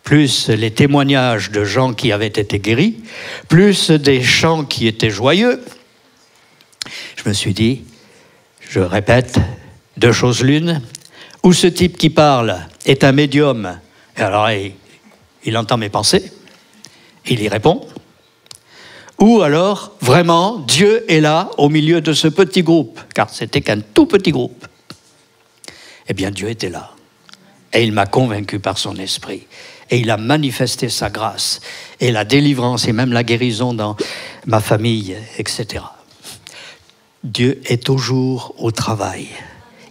Plus les témoignages de gens qui avaient été guéris, plus des chants qui étaient joyeux. Je me suis dit, je répète, deux choses l'une, ou ce type qui parle est un médium, et alors il entend mes pensées, il y répond, Ou alors, vraiment, Dieu est là au milieu de ce petit groupe, car c'était qu'un tout petit groupe. Eh bien, Dieu était là. Et il m'a convaincu par son esprit. Et il a manifesté sa grâce, et la délivrance, et même la guérison dans ma famille, etc. Dieu est toujours au travail.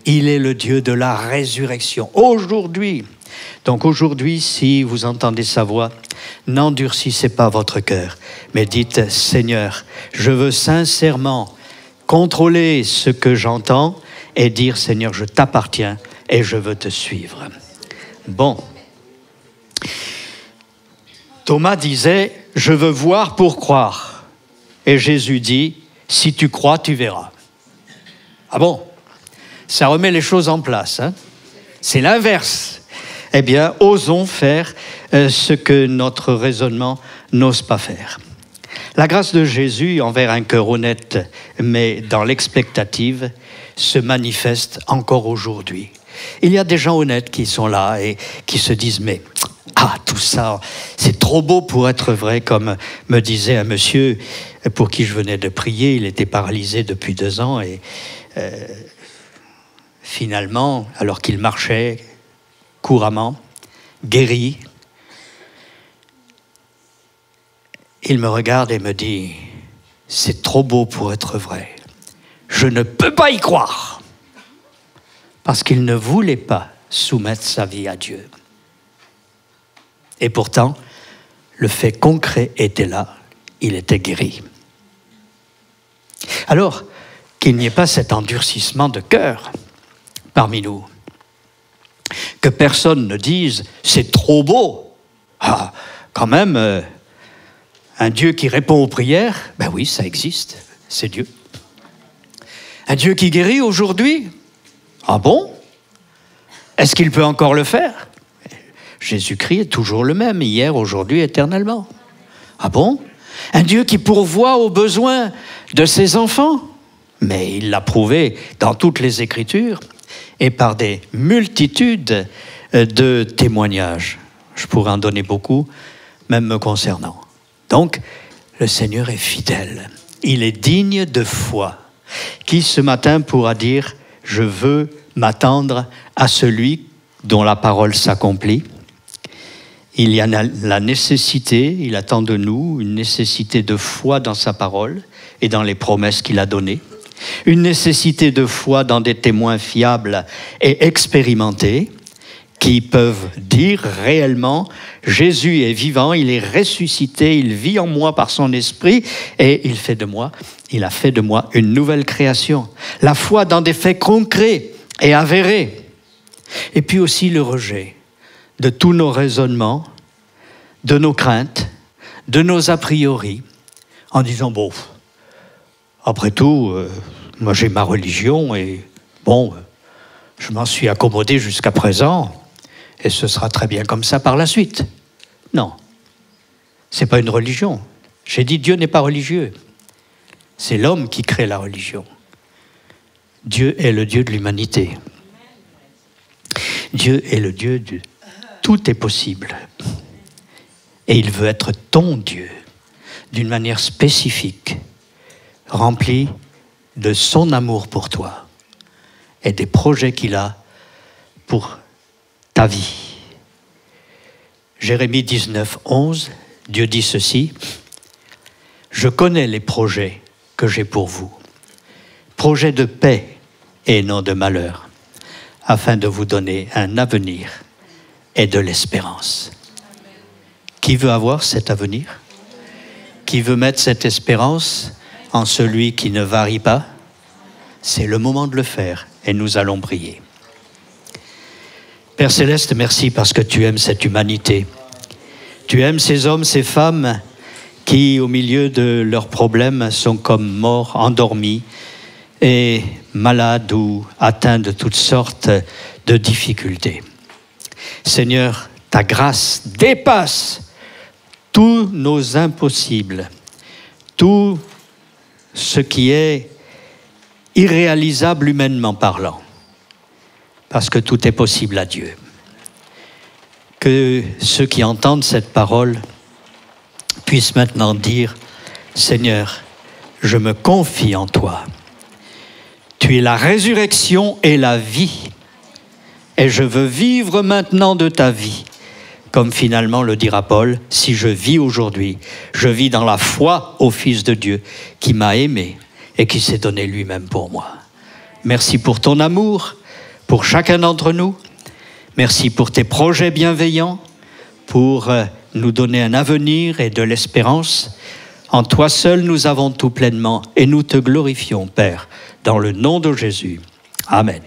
Il est le Dieu de la résurrection. Aujourd'hui, donc aujourd'hui, si vous entendez sa voix, n'endurcissez pas votre cœur, mais dites, Seigneur, je veux sincèrement contrôler ce que j'entends et dire, Seigneur, je t'appartiens et je veux te suivre. Bon. Thomas disait, je veux voir pour croire. Et Jésus dit, si tu crois, tu verras. Ah bon? Ça remet les choses en place, hein? C'est l'inverse. Eh bien, osons faire ce que notre raisonnement n'ose pas faire. La grâce de Jésus envers un cœur honnête, mais dans l'expectative, se manifeste encore aujourd'hui. Il y a des gens honnêtes qui sont là et qui se disent, mais tout ça, c'est trop beau pour être vrai, comme me disait un monsieur pour qui je venais de prier. Il était paralysé depuis 2 ans et finalement, alors qu'il marchait couramment, guéri, il me regarde et me dit, c'est trop beau pour être vrai. Je ne peux pas y croire. Parce qu'il ne voulait pas soumettre sa vie à Dieu. Et pourtant, le fait concret était là, il était guéri. Alors, qu'il n'y ait pas cet endurcissement de cœur parmi nous. Que personne ne dise « c'est trop beau ». Ah, quand même, un Dieu qui répond aux prières, ben oui, ça existe, c'est Dieu. Un Dieu qui guérit aujourd'hui, ah bon? Est-ce qu'il peut encore le faire? Jésus-Christ est toujours le même, hier, aujourd'hui, éternellement. Ah bon? Un Dieu qui pourvoit aux besoins de ses enfants? Mais il l'a prouvé dans toutes les Écritures et par des multitudes de témoignages. Je pourrais en donner beaucoup, même me concernant. Donc, le Seigneur est fidèle. Il est digne de foi. Qui ce matin pourra dire « Je veux m'attendre à celui dont la parole s'accomplit ». Il y a la nécessité, il attend de nous une nécessité de foi dans sa parole et dans les promesses qu'il a données. Une nécessité de foi dans des témoins fiables et expérimentés qui peuvent dire réellement « Jésus est vivant, il est ressuscité, il vit en moi par son esprit et il a fait de moi une nouvelle création. » La foi dans des faits concrets et avérés. Et puis aussi le rejet de tous nos raisonnements, de nos craintes, de nos a priori, en disant « Bon, après tout, moi j'ai ma religion et bon, je m'en suis accommodé jusqu'à présent et ce sera très bien comme ça par la suite. » Non, c'est pas une religion. J'ai dit Dieu n'est pas religieux. C'est l'homme qui crée la religion. Dieu est le Dieu de l'humanité. Dieu est le Dieu de tout est possible. Et il veut être ton Dieu d'une manière spécifique, rempli de son amour pour toi et des projets qu'il a pour ta vie. Jérémie 19, 11, Dieu dit ceci, « Je connais les projets que j'ai pour vous, projets de paix et non de malheur, afin de vous donner un avenir et de l'espérance. » Qui veut avoir cet avenir? Qui veut mettre cette espérance en celui qui ne varie pas? C'est le moment de le faire et nous allons prier. Père Céleste, merci parce que tu aimes cette humanité. Tu aimes ces hommes, ces femmes qui, au milieu de leurs problèmes, sont comme morts, endormis et malades ou atteints de toutes sortes de difficultés. Seigneur, ta grâce dépasse tous nos impossibles, tout ce qui est irréalisable humainement parlant, parce que tout est possible à Dieu. Que ceux qui entendent cette parole puissent maintenant dire Seigneur, je me confie en toi. Tu es la résurrection et la vie. Et je veux vivre maintenant de ta vie. Comme finalement le dira Paul, si je vis aujourd'hui, je vis dans la foi au Fils de Dieu qui m'a aimé et qui s'est donné lui-même pour moi. Merci pour ton amour, pour chacun d'entre nous. Merci pour tes projets bienveillants, pour nous donner un avenir et de l'espérance. En toi seul, nous avons tout pleinement et nous te glorifions, Père, dans le nom de Jésus. Amen.